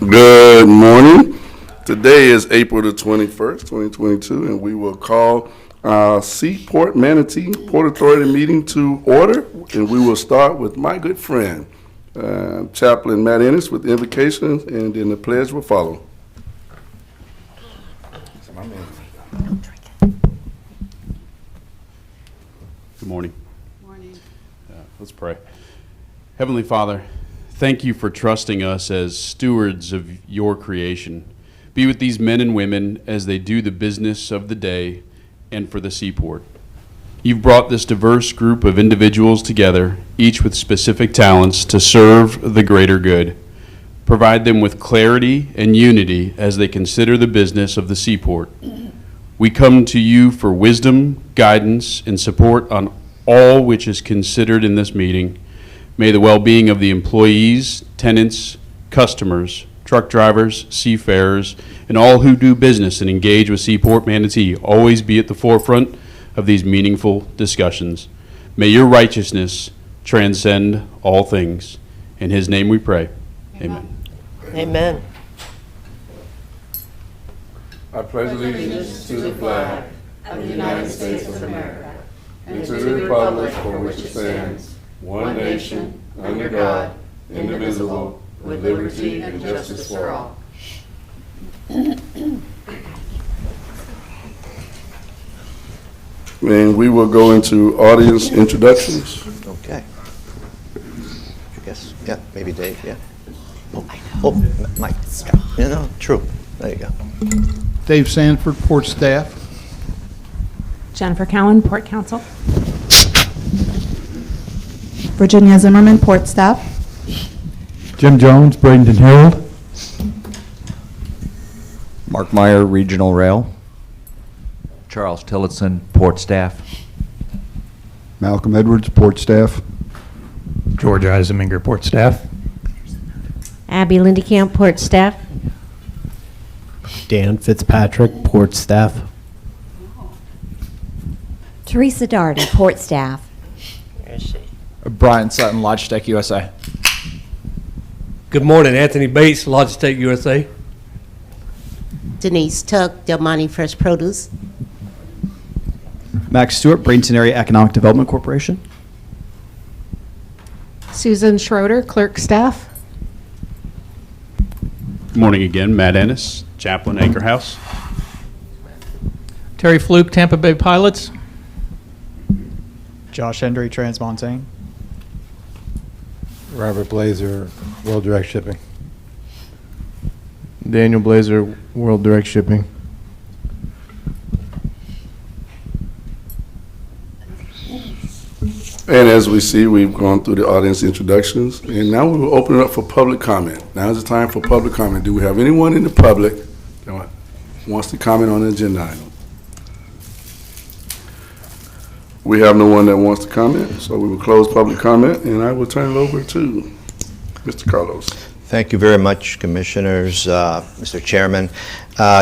Good morning. Today is April the 21st, 2022, and we will call our Seaport Manatee Port Authority meeting to order, and we will start with my good friend, Chaplain Matt Ennis, with invocations, and then the pledge will follow. Good morning. Morning. Let's pray. Heavenly Father, thank you for trusting us as stewards of your creation. Be with these men and women as they do the business of the day and for the seaport. You've brought this diverse group of individuals together, each with specific talents, to serve the greater good. Provide them with clarity and unity as they consider the business of the seaport. We come to you for wisdom, guidance, and support on all which is considered in this meeting. May the well-being of the employees, tenants, customers, truck drivers, seafarers, and all who do business and engage with Seaport Manatee always be at the forefront of these meaningful discussions. May your righteousness transcend all things. In his name we pray. Amen. Amen. I pledge allegiance to the flag of the United States of America and to the republic for which it stands, one nation, under God, indivisible, with liberty and justice for all. And we will go into audience introductions. Okay. I guess, yeah, maybe Dave, yeah. Oh, Mike. Yeah, true. There you go. Dave Sanford, Port Staff. Jennifer Cowan, Port Council. Virginia Zimmerman, Port Staff. Jim Jones, Bradenton Herald. Mark Meyer, Regional Rail. Charles Tillotson, Port Staff. Malcolm Edwards, Port Staff. George Eiseminger, Port Staff. Abby Lindekamp, Port Staff. Dan Fitzpatrick, Port Staff. Teresa Darty, Port Staff. Brian Sutton, Logitech USA. Good morning, Anthony Bates, Logitech USA. Denise Tuck, Del Monte Fresh Produce. Max Stewart, Bradenton Area Economic Development Corporation. Susan Schroeder, Clerk Staff. Good morning again. Matt Ennis, Chaplain Anchor House. Terry Fluke, Tampa Bay Pilots. Josh Hendry, Transmontane. Robert Blazer, World Direct Shipping. Daniel Blazer, World Direct Shipping. And as we see, we've gone through the audience introductions, and now we will open it up for public comment. Now is the time for public comment. Do we have anyone in the public that wants to comment on the agenda item? We have no one that wants to comment, so we will close public comment, and I will turn it over to Mr. Carlos. Thank you very much, Commissioners, Mr. Chairman.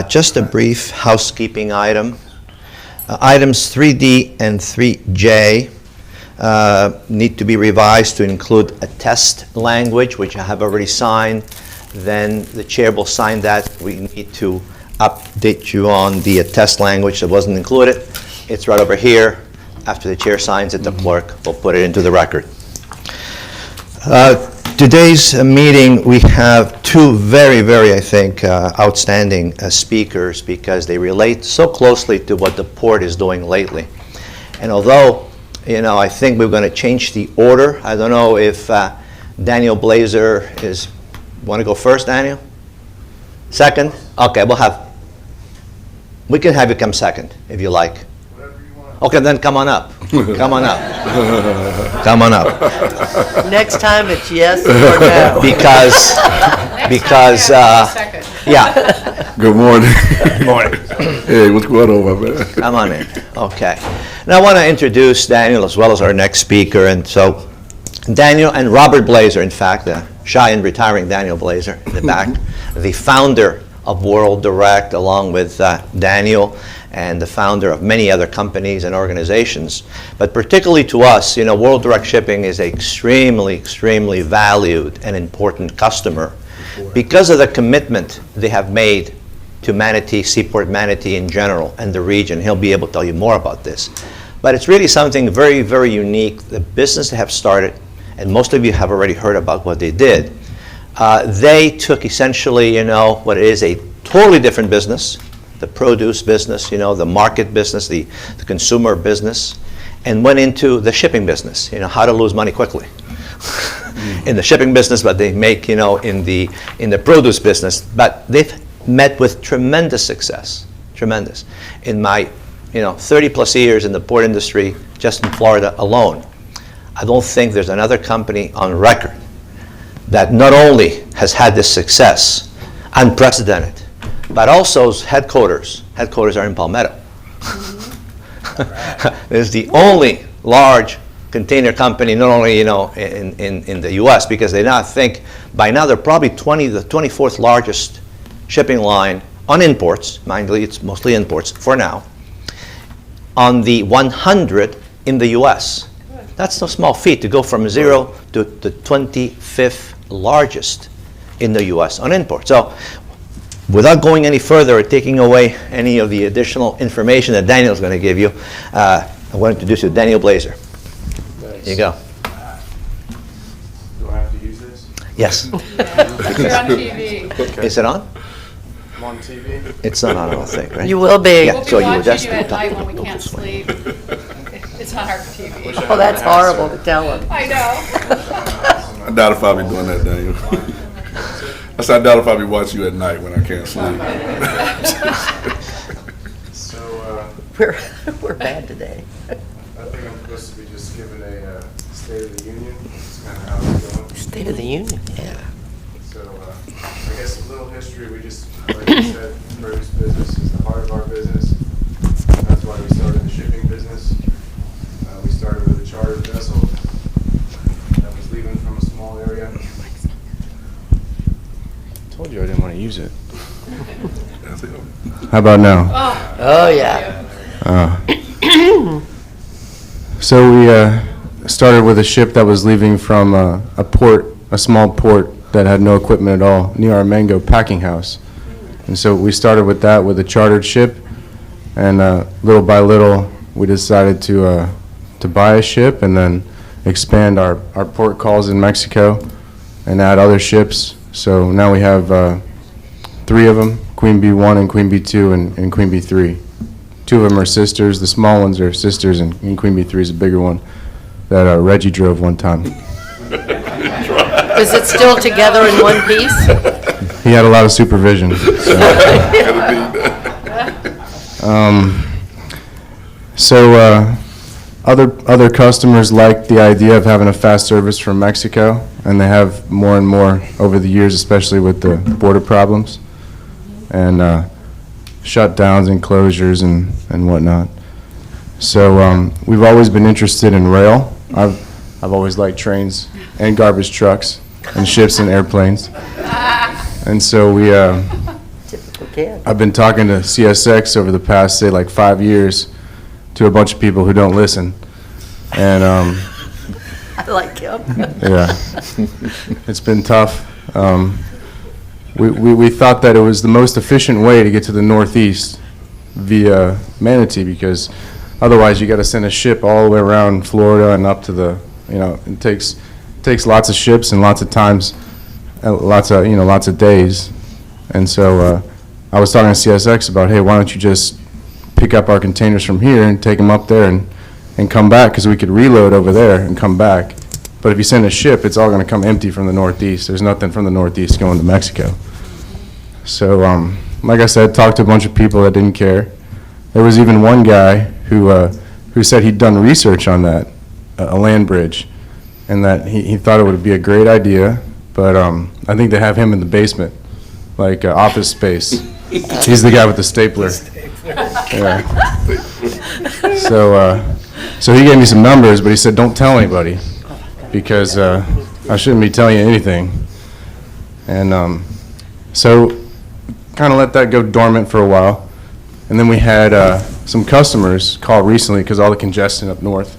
Just a brief housekeeping item. Items 3D and 3J need to be revised to include a test language, which I have already signed. Then the chair will sign that. We need to update you on the test language that wasn't included. It's right over here. After the chair signs it, the clerk will put it into the record. Today's meeting, we have two very, I think, outstanding speakers because they relate so closely to what the port is doing lately. And although, I think we're going to change the order. I don't know if Daniel Blazer want to go first, Daniel? Second? Okay, we can have you come second if you like. Okay, then come on up. Come on up. Come on up. Next time it's yes or no. Because yeah. Good morning. Good morning. Hey, what's going on, my man? Come on in. Okay. Now I want to introduce Daniel as well as our next speaker. And so Daniel and Robert Blazer, in fact, shy and retiring Daniel Blazer in the back, the founder of World Direct, along with Daniel and the founder of many other companies and organizations. But particularly to us, World Direct Shipping is an extremely, extremely valued and important customer because of the commitment they have made to Manatee, Seaport Manatee in general, and the region. He'll be able to tell you more about this. But it's really something very, very unique. The business they have started, and most of you have already heard about what they did. They took essentially, what is a totally different business, the produce business, the market business, the consumer business, and went into the shipping business, how to lose money quickly. In the shipping business, but they make, in the produce business. But they've met with tremendous success, tremendous. In my 30 plus years in the port industry, just in Florida alone, I don't think there's another company on record that not only has had this success, unprecedented, but also headquarters are in Palmetto. It's the only large container company, not only in the U.S., because they now think by now they're probably the 24th largest shipping line on imports. Mind you, it's mostly imports for now. On the 100 in the U.S. That's no small feat to go from 0 to the 25th largest in the U.S. on imports. So, without going any further or taking away any of the additional information that Daniel's going to give you, I want to introduce you to Daniel Blazer. Nice. Here you go. Do I have to use this? Yes. You're on TV. Okay. Is it on? I'm on TV? It's not on, I don't think, right? You will be. Yeah, We'll be so you would watching just you at night when we can't sleep. It's on our TV. Oh, that's horrible to tell them. I know. I doubt if I'll be doing that, Daniel. I said, I doubt if I'll be watching you at night when I can't sleep. So, We're bad today. I think I'm supposed to be just giving a State of the Union. That's kind of how it's going. State of the Union, yeah. So, I guess a little history. We just, like you said, produce business is the heart of our business. That's why we started the shipping business. We started with a chartered vessel that was leaving from a small area. Told you I didn't want to use it. How about now? Oh, yeah. So we started with a ship that was leaving from a small port that had no equipment at all near our Mango packing house. And so we started with that with a chartered ship, and little by little we decided to buy a ship and then expand our port calls in Mexico and add other ships. So now we have 3 of them, Queen B1 and Queen B2 and Queen B3. 2 of them are sisters. The small ones are sisters, and Queen B3 is a bigger one that Reggie drove one time. Is it still together in one piece? He had a lot of supervision. So, other customers like the idea of having a fast service from Mexico, and they have more and more over the years, especially with the border problems and shutdowns and closures and whatnot. So we've always been interested in rail. I've always liked trains and garbage trucks and ships and airplanes. And so we I've been talking to CSX over the past, say, like 5 years to a bunch of people who don't listen. And I like him. yeah, it's been tough. We thought that it was the most efficient way to get to the Northeast via Manatee, because otherwise you got to send a ship all the way around Florida and up to the, it takes lots of ships and lots of times, lots of days. And so I was talking to CSX about, hey, why don't you just pick up our containers from here and take them up there and come back, because we could reload over there and come back. But if you send a ship, it's all going to come empty from the Northeast. There's nothing from the Northeast going to Mexico. So, like I said, talked to a bunch of people that didn't care. There was even one guy who said he'd done research on that, a land bridge, and that he thought it would be a great idea, but I think they have him in the basement, like office space. He's the guy with the stapler. Yeah. So he gave me some numbers, but he said, don't tell anybody, because I shouldn't be telling you anything. And so kind of let that go dormant for a while. And then we had some customers call recently because all the congestion up north.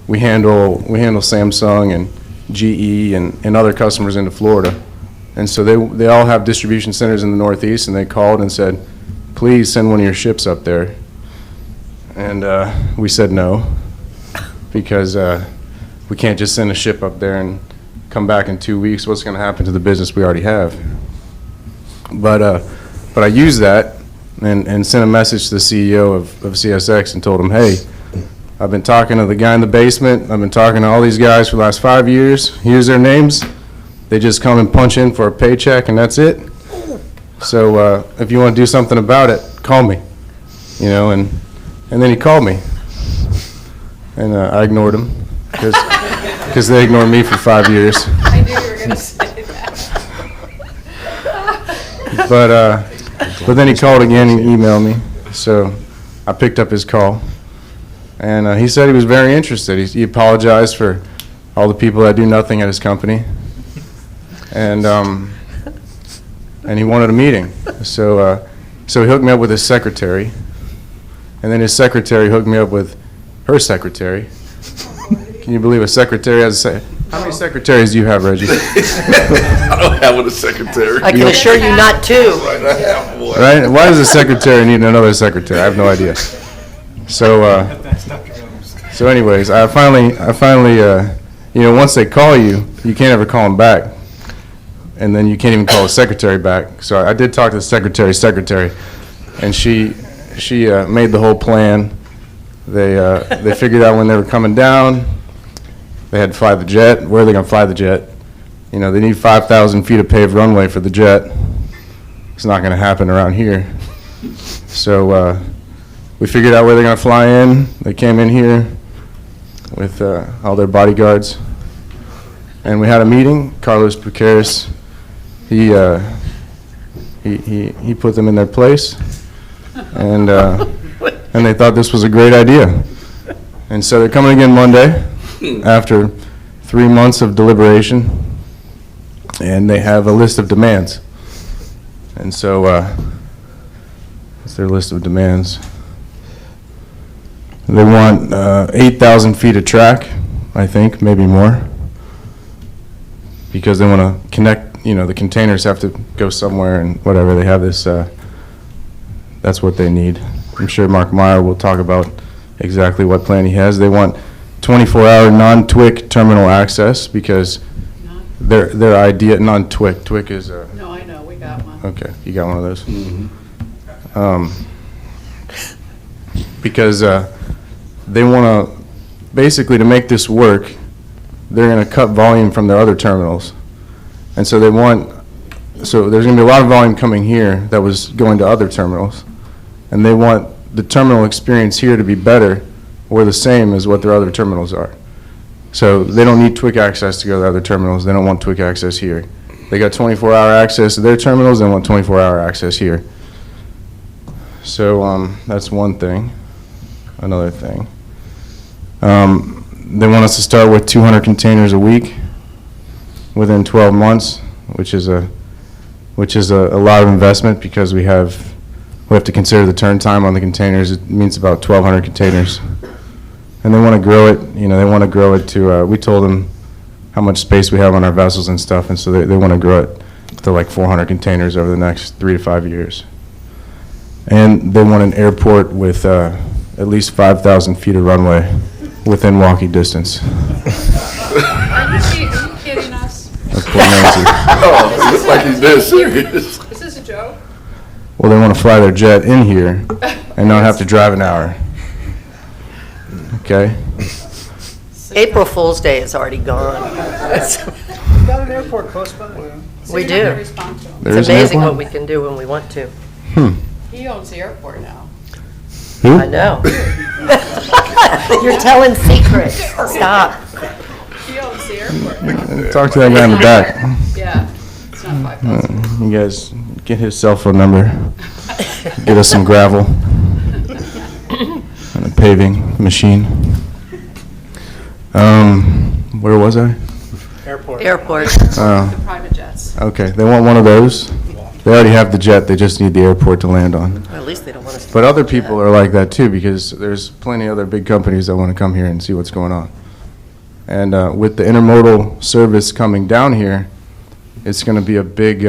We handle Samsung and GE and other customers into Florida. And so they all have distribution centers in the Northeast, and they called and said, please send one of your ships up there. And we said no, because we can't just send a ship up there and come back in 2 weeks. What's going to happen to the business we already have? But I used that and sent a message to the CEO of CSX and told him, hey, I've been talking to the guy in the basement. I've been talking to all these guys for the last 5 years. Here's their names. They just come and punch in for a paycheck, and that's it. So if you want to do something about it, call me. You know, and then he called me. And I ignored him because they ignored me for 5 years. I knew you were going to say that. But then he called again and emailed me. So I picked up his call. And he said he was very interested. He apologized for all the people that do nothing at his company. And he wanted a meeting. So he hooked me up with his secretary. And then his secretary hooked me up with her secretary. Can you believe a secretary has a How many secretaries do you have, Reggie? I don't have a secretary. I can assure you not two. Right, I have one. Right? Why does a secretary need another secretary? I have no idea. So anyways, I finally, once they call you, you can't ever call them back. And then you can't even call the secretary back. So I did talk to the secretary's secretary, and she made the whole plan. They figured out when they were coming down. They had to fly the jet. Where are they going to fly the jet? You know, they need 5,000 feet of paved runway for the jet. It's not going to happen around here. So we figured out where they're going to fly in. They came in here with all their bodyguards. And we had a meeting. Carlos Pucaris, he put them in their place. And they thought this was a great idea. And so they're coming again Monday after 3 months of deliberation, and they have a list of demands. And so what's their list of demands? They want 8,000 feet of track, I think, maybe more, because they want to connect, the containers have to go somewhere and whatever. They have this, that's what they need. I'm sure Mark Meyer will talk about exactly what plan he has. They want 24-hour non-TWIC terminal access because their idea, non-TWIC, TWIC is a... No, I know, we got one. Okay, you got one of those? Because they want to, basically to make this work, they're going to cut volume from their other terminals. And so there's going to be a lot of volume coming here that was going to other terminals. And they want the terminal experience here to be better or the same as what their other terminals are. So they don't need TWIC access to go to other terminals. They don't want TWIC access here. They got 24-hour access to their terminals. They want 24-hour access here. So that's one thing. Another thing. They want us to start with 200 containers a week within 12 months, which is a lot of investment because we have to consider the turn time on the containers. It means about 1,200 containers. And they want to grow it, they want to grow it to, we told them how much space we have on our vessels and stuff, and so they want to grow it to like 400 containers over the next 3 to 5 years. And they want an airport with at least 5,000 feet of runway within walking distance. Are you kidding us? Of Port Manatee. Oh, it looks like he's dead serious. Is this a joke? Well, they want to fly their jet in here and not have to drive an hour. Okay? April Fool's Day is already gone. We've got an airport close by. We do. There's It's amazing what we can do when we want to. He owns the airport now. I know. You're telling secrets. Stop. He owns the airport. Talk to that guy in the back. Yeah, it's not 5,000. You guys get his cell phone number. Get us some gravel and a paving machine. Where was I? Airport. The private jets. Okay, they want one of those. They already have the jet, they just need the airport to land on. Well, at least they don't want us to. But other people are like that too, because there's plenty of other big companies that want to come here and see what's going on. And with the intermodal service coming down here, it's going to be a big,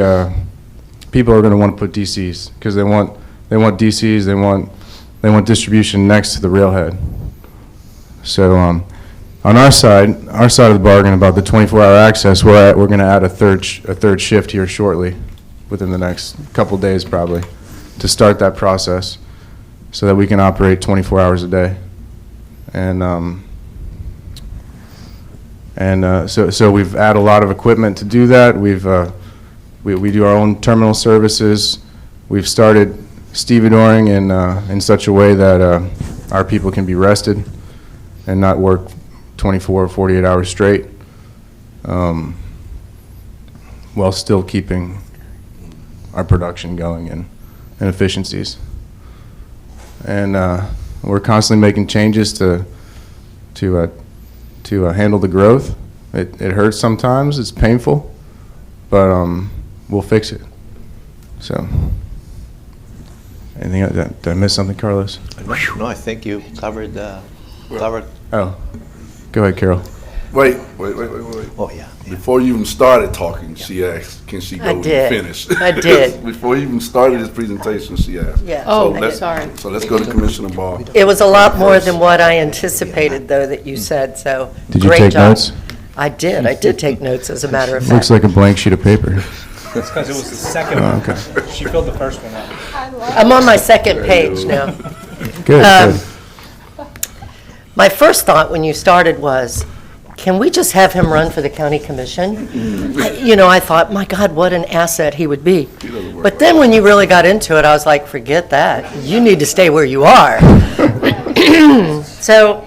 people are going to want to put DCs, because they want DCs, they want distribution next to the railhead. So on our side of the bargain about the 24-hour access, we're going to add a third shift here shortly, within the next couple days probably, to start that process so that we can operate 24 hours a day. So we've added a lot of equipment to do that. We do our own terminal services. We've started stevedoring in such a way that our people can be rested and not work 24 or 48 hours straight, while still keeping our production going and efficiencies. And we're constantly making changes to handle the growth. It hurts sometimes, it's painful, but we'll fix it. So, anything else? Did I miss something, Carlos? No, I think you covered. Oh, go ahead, Carol. Wait. Oh, yeah. Before you even started talking, she asked, can she go I and did. finish? I did. Before you even started his presentation, she asked. Yeah. Oh, let's- sorry. So let's go to Commissioner Ball. It was a lot more than what I anticipated, though, that you said, so Did you great take job. notes? I did take notes, as a matter of fact. Looks like a blank sheet of paper. That's because it was the second one. Okay. She filled the first one out. I'm on my second page now. Good. My first thought when you started was, can we just have him run for the county commission? I thought, my God, what an asset he would be. But then when you really got into it, I was like, forget that. You need to stay where you are. So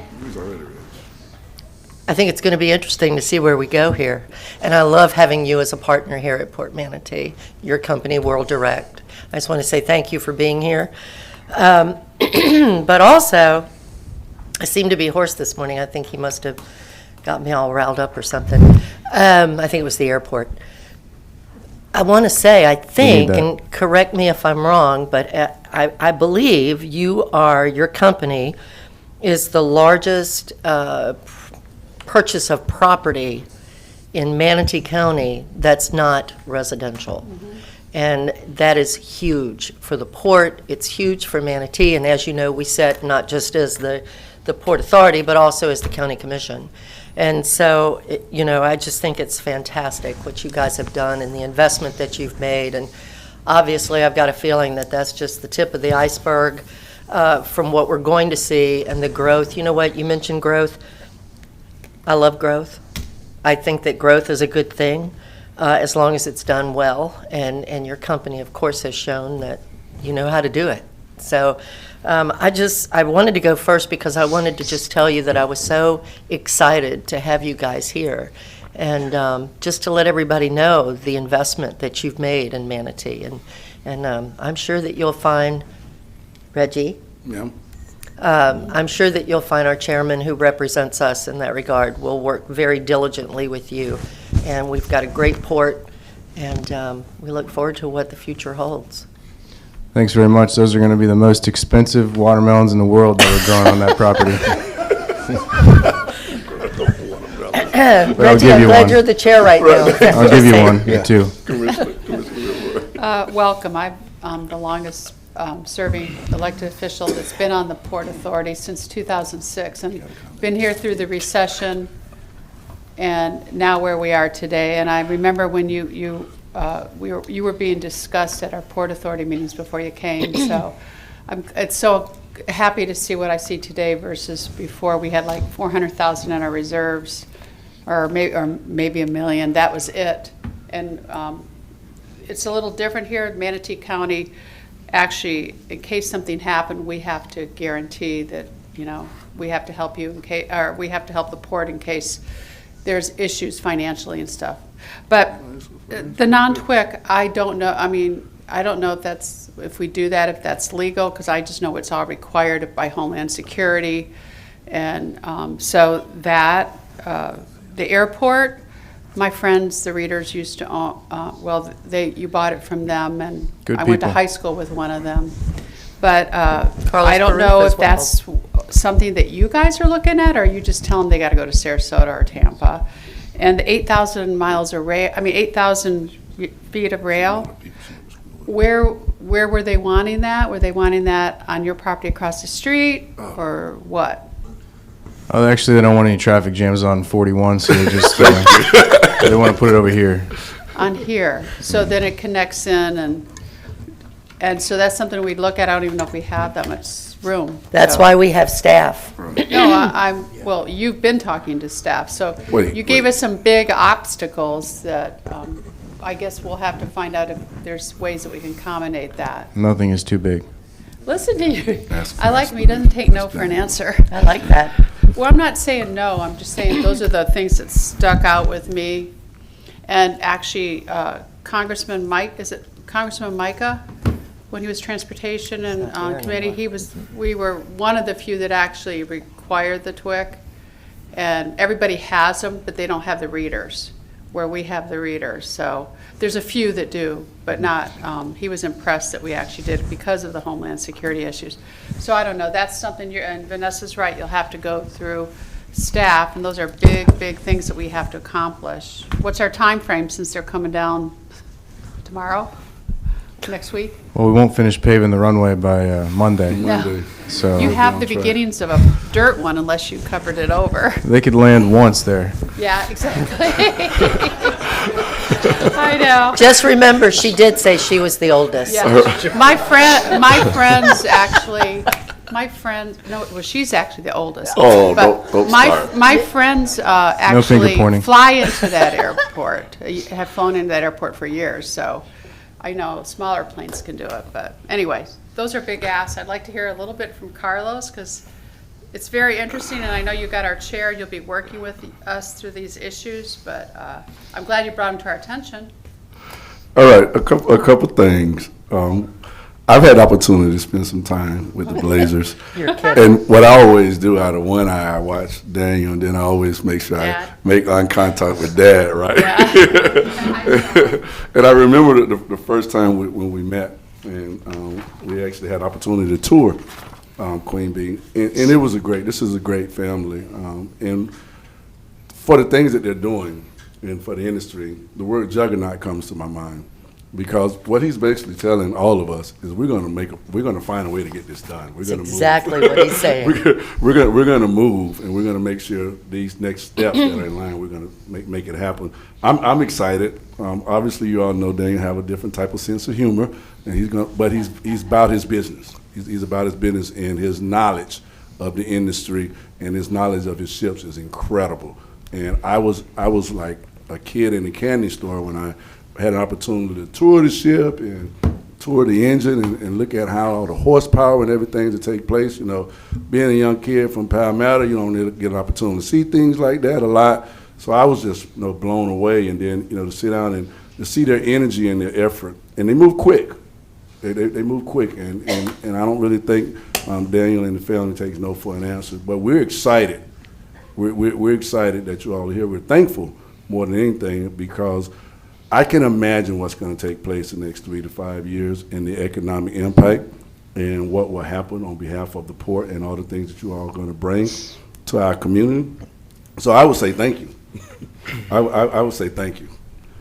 I think it's going to be interesting to see where we go here. And I love having you as a partner here at Port Manatee, your company, World Direct. I just want to say thank you for being here. But also, I seemed to be hoarse this morning. I think he must have got me all riled up or something. I think it was the airport. I want to say, I think, and correct me if I'm wrong, but I believe your company is the largest purchase of property in Manatee County that's not residential. And that is huge for the port. It's huge for Manatee. And as you know, we set not just as the Port Authority, but also as the County Commission. And so, I just think it's fantastic what you guys have done and the investment that you've made. And obviously, I've got a feeling that that's just the tip of the iceberg from what we're going to see and the growth. You know what? You mentioned growth. I love growth. I think that growth is a good thing as long as it's done well. And your company, of course, has shown that you know how to do it. So I wanted to go first because I wanted to just tell you that I was so excited to have you guys here. And just to let everybody know the investment that you've made in Manatee. And I'm sure that you'll find, Reggie? Yeah. I'm sure that you'll find our chairman who represents us in that regard will work very diligently with you. And we've got a great port, and we look forward to what the future holds. Thanks very much. Those are going to be the most expensive watermelons in the world that were grown on that property. Reggie, I'm glad you're the chair right now. I'll give you one, too. Welcome. I'm the longest serving elected official that's been on the Port Authority since 2006, and been here through the recession and now where we are today. And I remember when you were being discussed at our Port Authority meetings before you came. So it's so happy to see what I see today versus before. We had like 400,000 in our reserves, or maybe $1 million. That was it. And it's a little different here in Manatee County. Actually, in case something happened, we have to guarantee that we have to help you in case, or we have to help the port in case there's issues financially and stuff. But the non-TWIC, I don't know. I mean, I don't know if we do that, if that's legal, because I just know it's all required by Homeland Security. And so that, the airport, My friends, the readers, used to own, you bought it from them, and Good I went to people. high school with one of them. But Carlos I don't Baruch know as if that's something that you guys are looking at, or you just tell them they got to go to Sarasota or Tampa. And the 8,000 miles of rail, 8,000 feet of rail, where were they wanting that? Were they wanting that on your property across the street, or what? Oh, actually, they don't want any traffic jams on 41, so they just they want to put it over here. On here, so then it connects in, and so that's something we'd look at. I don't even know if we have that much room. That's so. why we have staff. No, well, you've been talking to staff, so you gave us some big obstacles that I guess we'll have to find out if there's ways that we can accommodate that. Nothing is too big. Listen to you. I like him. He doesn't take no for an answer. I like that. Well, I'm not saying no. I'm just saying those are the things that stuck out with me. And actually, Congressman Micah, when he was transportation and committee, we were one of the few that actually required the TWIC. And everybody has them, but they don't have the readers, where we have the readers. So there's a few that do, but not, he was impressed that we actually did it because of the Homeland Security issues. So I don't know, that's something and Vanessa's right, you'll have to go through staff, and those are big, big things that we have to accomplish. What's our time frame since they're coming down tomorrow, next week? Well, we won't finish paving the runway by Monday. No. So You have the beginnings of a dirt one unless you covered it over. they could land once there. Yeah, exactly. I know. Just remember, she did say she was the oldest. Yeah. She's actually the oldest. Oh, But don't start. my friends finger actually pointing. fly into that airport, have flown into that airport for years, so I know smaller planes can do it. But anyways, those are big asks. I'd like to hear a little bit from Carlos, because it's very interesting, and I know you got our chair. You'll be working with us through these issues, but I'm glad you brought them to our attention. All right, a couple things. I've had the opportunity to spend some time with the Blazers. You're kidding. And what I always do out of one eye, I watch Daniel, and then I always make sure Dad. I make eye contact with Dad, right? Yeah. And I remember the first time when we met, and we actually had the opportunity to tour Queen Bee. And it was this is a great family. And for the things that they're doing, and for the industry, the word juggernaut comes to my mind, because what he's basically telling all of us is we're going to find a way to get this done. We're going to exactly move. what he's saying. we're going to move, and we're going to make sure these next steps that are in line, we're going to make it happen. I'm excited. Obviously, you all know Daniel have a different type of sense of humor, and he's about his business. He's about his business, and his knowledge of the industry and his knowledge of his ships is incredible. And I was like a kid in a candy store when I had an opportunity to tour the ship and tour the engine and look at how all the horsepower and everything to take place. You know, being a young kid from Palmetto, you don't get an opportunity to see things like that a lot. So I was just blown away, and then to sit down and to see their energy and their effort, and they move quick. They move quick, and I don't really think Daniel and the family takes no for an answer. But we're excited. We're excited that you all are here. We're thankful more than anything, because I can imagine what's going to take place in the next 3 to 5 years, and the economic impact and what will happen on behalf of the port and all the things that you all are going to bring to our community. So I would say thank you. I would say thank you.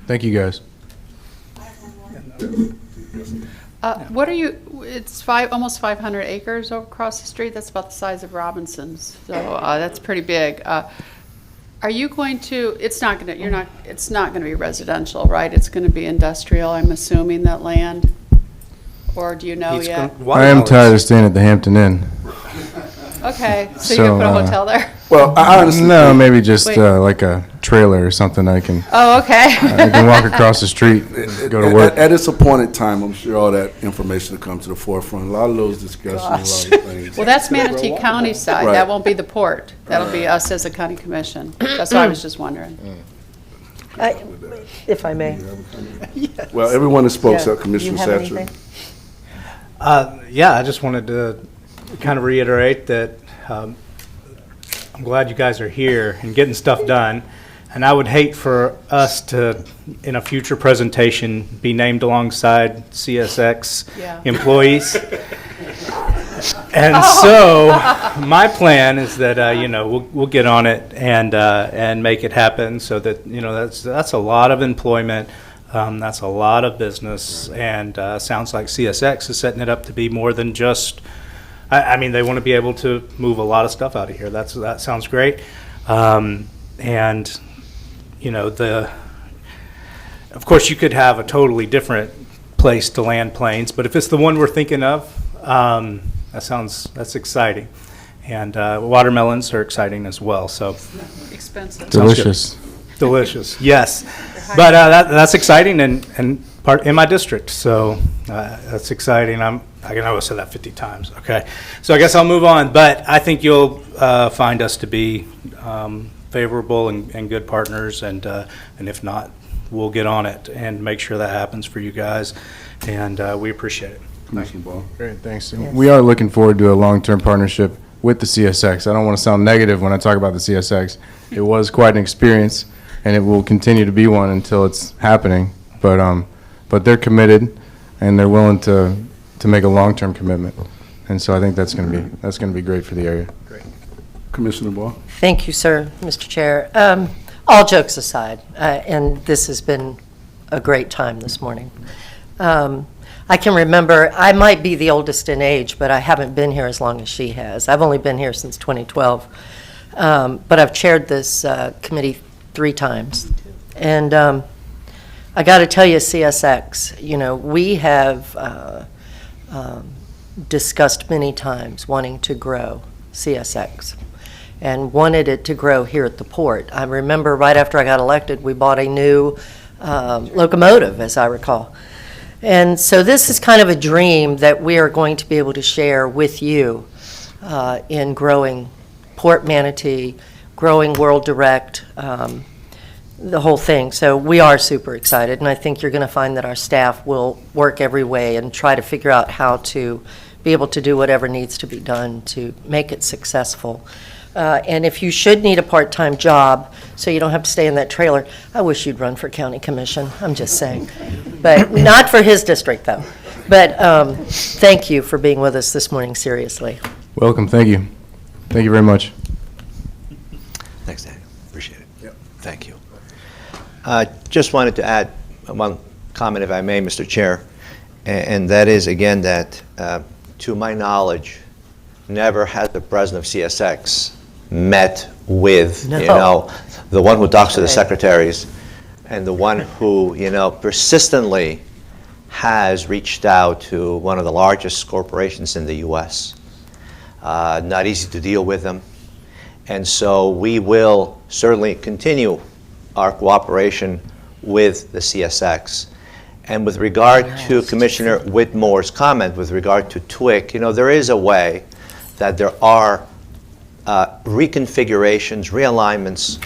Thank you, guys. What are you? It's almost 500 acres across the street. That's about the size of Robinson's. So that's pretty big. Are you going to? It's not going to. It's not going to be residential, right? It's going to be industrial. I'm assuming that land. Or do you know yet? I am tired of staying at the Hampton Inn. Okay, so you're gonna put a hotel there? Well, I honestly no, maybe just Wait. like a trailer or something. I can. Oh, okay. I can walk across the street, go to work. At its appointed time, I'm sure all that information will come to the forefront. A lot of those discussions, a lot of things. Well, that's Manatee County side. Right. That won't be the port. That'll be us as a county commission. That's what I was just wondering. If I may. Well, everyone that spoke, Yeah. except Commissioner You have Satcher. anything? Yeah, I just wanted to kind of reiterate that I'm glad you guys are here and getting stuff done. And I would hate for us to, in a future presentation, be named alongside CSX employees. And so my plan is that, we'll get on it and make it happen so that, that's a lot of employment. That's a lot of business, and sounds like CSX is setting it up to be more than just, they want to be able to move a lot of stuff out of here. That sounds great. Of course, you could have a totally different place to land planes, but if it's the one we're thinking of, that's exciting. And watermelons are exciting as well, so. Expensive. Delicious. Delicious, yes. But that's exciting and part in my district, so that's exciting. I know I said that 50 times, okay. So I guess I'll move on, but I think you'll find us to be favorable and good partners, and if not, we'll get on it and make sure that happens for you guys, and we appreciate it. Commissioner Ball. Great, thanks. We are looking forward to a long-term partnership with the CSX. I don't want to sound negative when I talk about the CSX. It was quite an experience, and it will continue to be one until it's happening. But they're committed, and they're willing to make a long-term commitment. And so I think that's going to be great for the area. Great. Commissioner Ball. Thank you, sir, Mr. Chair. All jokes aside, and this has been a great time this morning. I can remember, I might be the oldest in age, but I haven't been here as long as she has. I've only been here since 2012. But I've chaired this committee 3 times. And I got to tell you, CSX, we have discussed many times wanting to grow CSX and wanted it to grow here at the port. I remember right after I got elected, we bought a new locomotive, as I recall. And so this is kind of a dream that we are going to be able to share with you in growing Port Manatee, growing World Direct, the whole thing. So we are super excited, and I think you're going to find that our staff will work every way and try to figure out how to be able to do whatever needs to be done to make it successful. And if you should need a part-time job so you don't have to stay in that trailer, I wish you'd run for county commission. I'm just saying. But not for his district, though. But thank you for being with us this morning, seriously. Welcome. Thank you. Thank you very much. Thanks, Daniel. Appreciate it. Yep. Thank you. Just wanted to add one comment, if I may, Mr. Chair, and that is, again, that to my knowledge, never has the president of CSX met with, the one who talks to the secretaries and the one who, persistently has reached out to one of the largest corporations in the U.S. Not easy to deal with them. And so we will certainly continue our cooperation with the CSX. And with regard to Commissioner Whitmore's comment with regard to TWIC, there is a way that there are reconfigurations, realignments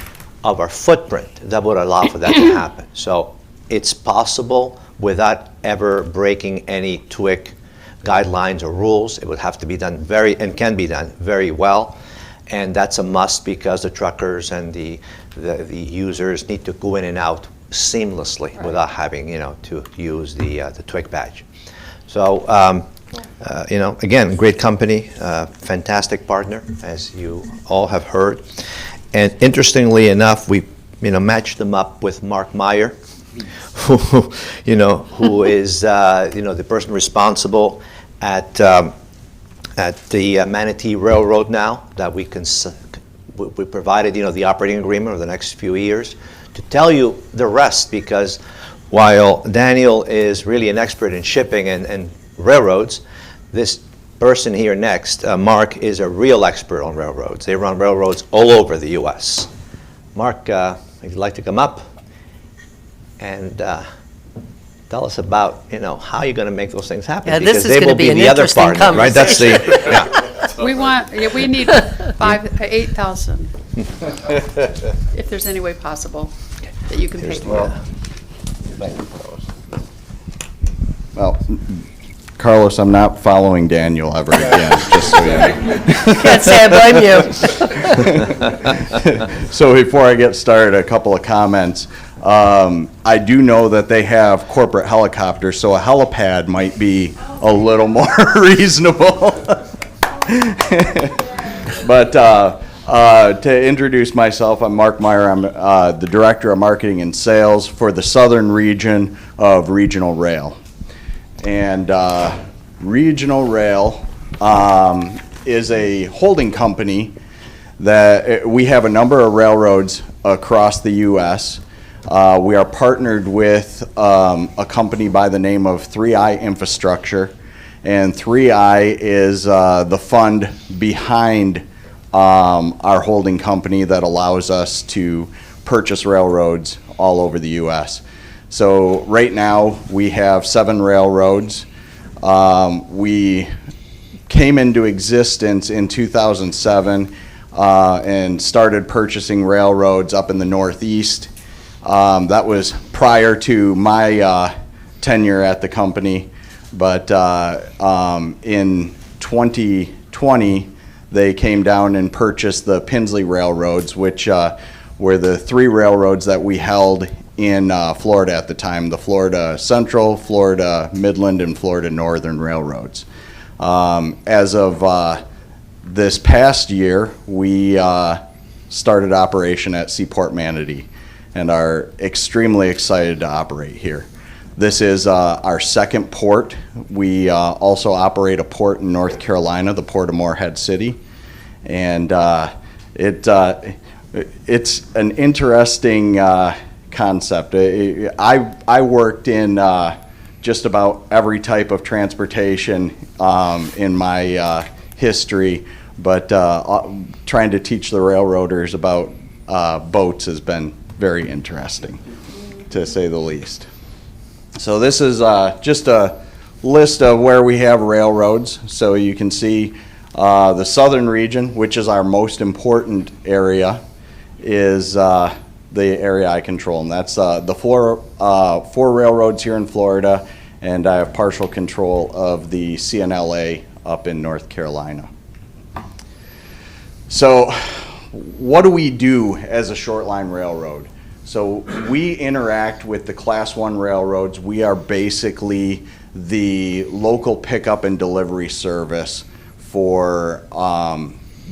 of our footprint that would allow for that to happen. So it's possible without ever breaking any TWIC guidelines or rules. It would have to be done and can be done very well. And that's a must because the truckers and the users need to go in and out seamlessly without having, to use the TWIC badge. So, again, great company, fantastic partner, as you all have heard. And interestingly enough, we, matched them up with Mark Meyer, who is, the person responsible at the Manatee Railroad now, that we provided, the operating agreement over the next few years. To tell you the rest, because while Daniel is really an expert in shipping and railroads, this person here next, Mark, is a real expert on railroads. They run railroads all over the U.S. Mark, if you'd like to come up and tell us about, how you're going to make those things happen. Yeah, because this is they will be an the other interesting partner, right? That's the, We need 8,000, if there's any way possible that you can pay for that. Well, Carlos, I'm not following Daniel ever again, just so you know. Can't say I blame you. So before I get started, a couple of comments. I do know that they have corporate helicopters, so a helipad might be a little more reasonable. But to introduce myself, I'm Mark Meyer. I'm the Director of Marketing and Sales for the Southern Region of Regional Rail. And Regional Rail is a holding company that we have a number of railroads across the U.S. We are partnered with a company by the name of 3I Infrastructure, and 3I is the fund behind our holding company that allows us to purchase railroads all over the U.S. So right now we have 7 railroads. We came into existence in 2007 and started purchasing railroads up in the Northeast. That was prior to my tenure at the company, but in 2020 they came down and purchased the Pinsley Railroads, which were the 3 railroads that we held in Florida at the time, the Florida Central, Florida Midland, and Florida Northern Railroads. As of this past year, we started operation at Seaport Manatee and are extremely excited to operate here. This is our second port. We also operate a port in North Carolina, the Port of Morehead City, and it's an interesting concept. I worked in just about every type of transportation in my history, but trying to teach the railroaders about boats has been very interesting, to say the least. So this is just a list of where we have railroads. So you can see the southern region, which is our most important area, is the area I control, and that's the four railroads here in Florida, and I have partial control of the CNLA up in North Carolina. So what do we do as a short line railroad? So we interact with the Class 1 railroads. We are basically the local pickup and delivery service for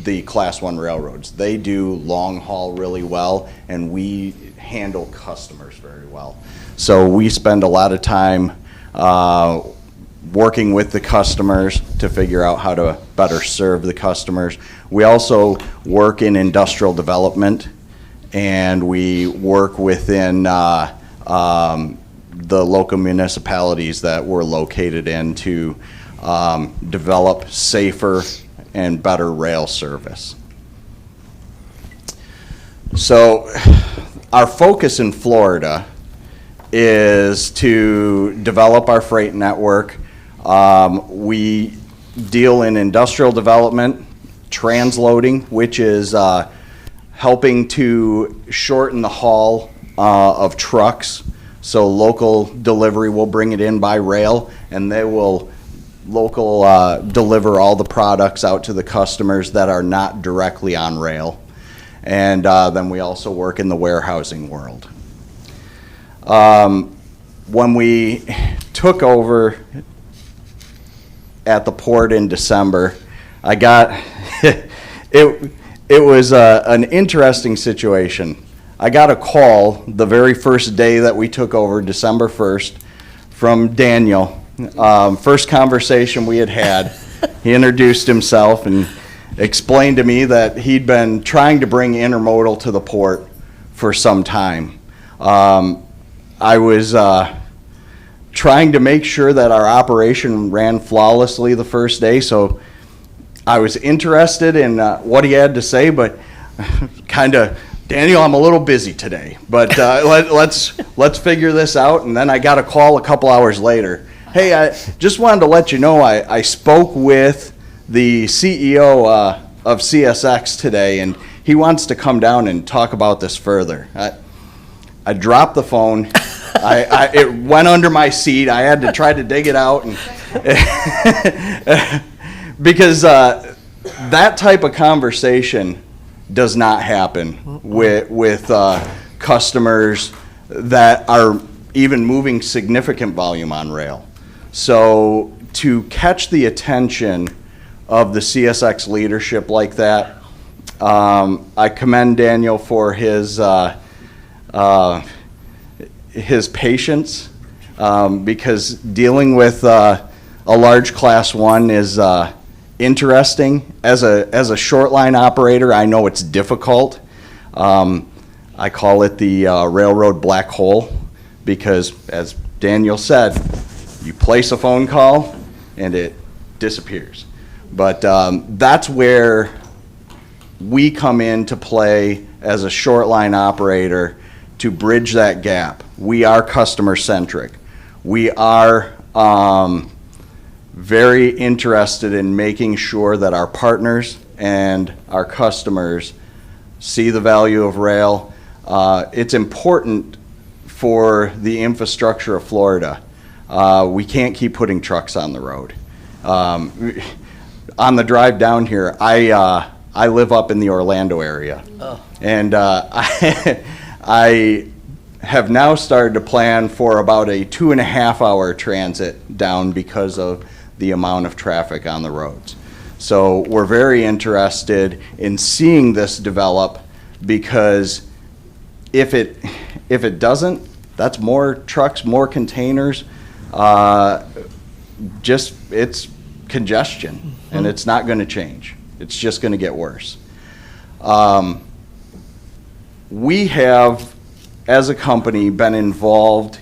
the Class 1 railroads. They do long haul really well, and we handle customers very well. So we spend a lot of time working with the customers to figure out how to better serve the customers. We also work in industrial development, and we work within the local municipalities that we're located in to develop safer and better rail service. So our focus in Florida is to develop our freight network. We deal in industrial development, transloading, which is helping to shorten the haul of trucks. So local delivery will bring it in by rail, and they will deliver all the products out to the customers that are not directly on rail. And then we also work in the warehousing world. When we took over at the port in December, I got it was an interesting situation. I got a call the very first day that we took over, December 1st, from Daniel. First conversation we had, he introduced himself and explained to me that he'd been trying to bring intermodal to the port for some time. I was trying to make sure that our operation ran flawlessly the first day, so I was interested in what he had to say, but kind of, Daniel, I'm a little busy today, but let's figure this out. And then I got a call a couple hours later. Hey, I just wanted to let you know I spoke with the CEO of CSX today, and he wants to come down and talk about this further. I dropped the phone, It went under my seat. I had to try to dig it out, and because that type of conversation does not happen with customers that are even moving significant volume on rail. So to catch the attention of the CSX leadership like that, I commend Daniel for his patience, because dealing with a large Class 1 is interesting. As a short line operator, I know it's difficult. I call it the railroad black hole, because as Daniel said, you place a phone call and it disappears. But that's where we come into play as a short line operator to bridge that gap. We are customer centric. We are very interested in making sure that our partners and our customers see the value of rail. It's important for the infrastructure of Florida. We can't keep putting trucks on the road. On the drive down here, I live up in the Orlando area. And I have now started to plan for about a 2.5-hour transit down because of the amount of traffic on the roads. So we're very interested in seeing this develop, because if it doesn't, that's more trucks, more containers, it's congestion, and it's not going to change. It's just going to get worse. We have, as a company, been involved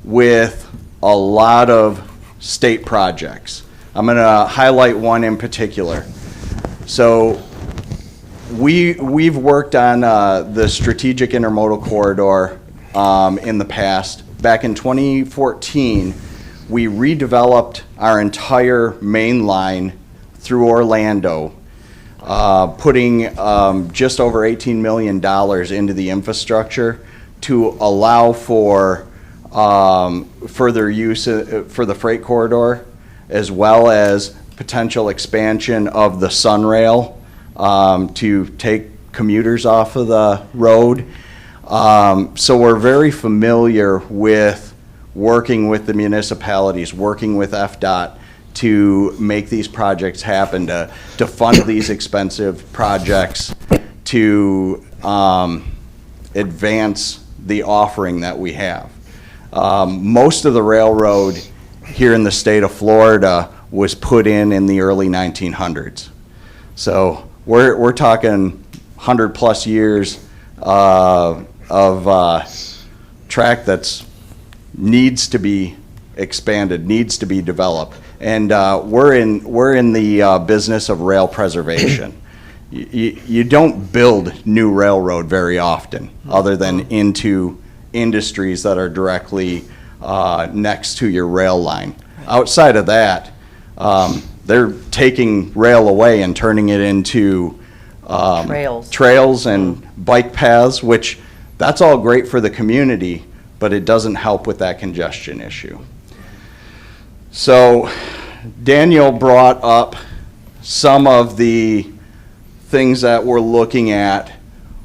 with a lot of state projects. I'm going to highlight one in particular. So we've worked on the strategic intermodal corridor in the past. Back in 2014, we redeveloped our entire main line through Orlando, putting just over $18 million into the infrastructure to allow for further use for the freight corridor, as well as potential expansion of the Sunrail to take commuters off of the road. So we're very familiar with working with the municipalities, working with FDOT to make these projects happen, to fund these expensive projects, to advance the offering that we have. Most of the railroad here in the state of Florida was put in the early 1900s. So we're talking 100+ years of track that's needs to be expanded, needs to be developed, and we're in the business of rail preservation. You don't build new railroad very often, other than into industries that are directly next to your rail line. Outside of that, they're taking rail away and turning it into trails and bike paths, which that's all great for the community, but it doesn't help with that congestion issue. So Daniel brought up some of the things that we're looking at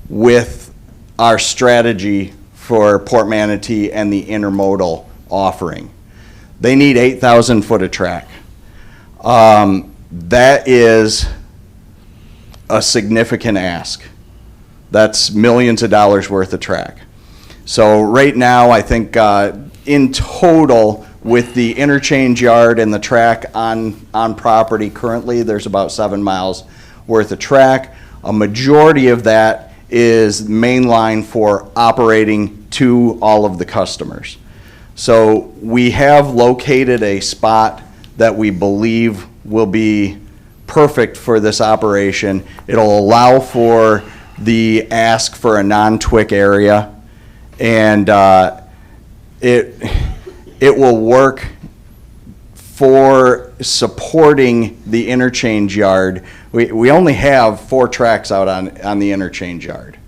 with our strategy for Port Manatee and the intermodal offering. They need 8,000 foot of track. That is a significant ask. That's millions of dollars worth of track. So right now, I think in total, with the interchange yard and the track on property currently, there's about 7 miles worth of track. A majority of that is main line for operating to all of the customers. So we have located a spot that we believe will be perfect for this operation. It'll allow for the ask for a non-TWIC area, and it will work for supporting the interchange yard. We only have 4 tracks out on the interchange yard.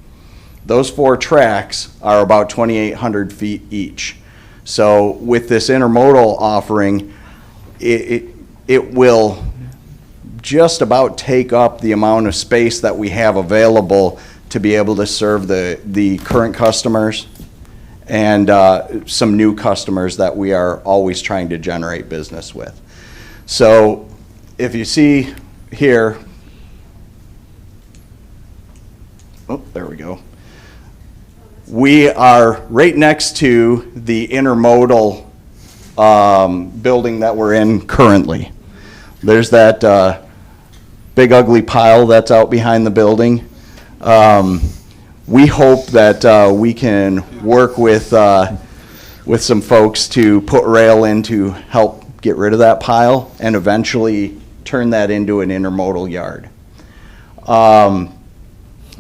Those 4 tracks are about 2,800 feet each. So with this intermodal offering, it will just about take up the amount of space that we have available to be able to serve the current customers and some new customers that we are always trying to generate business with. So if you see here, oh, there we go. We are right next to the intermodal building that we're in currently. There's that big ugly pile that's out behind the building. We hope that we can work with some folks to put rail in to help get rid of that pile and eventually turn that into an intermodal yard.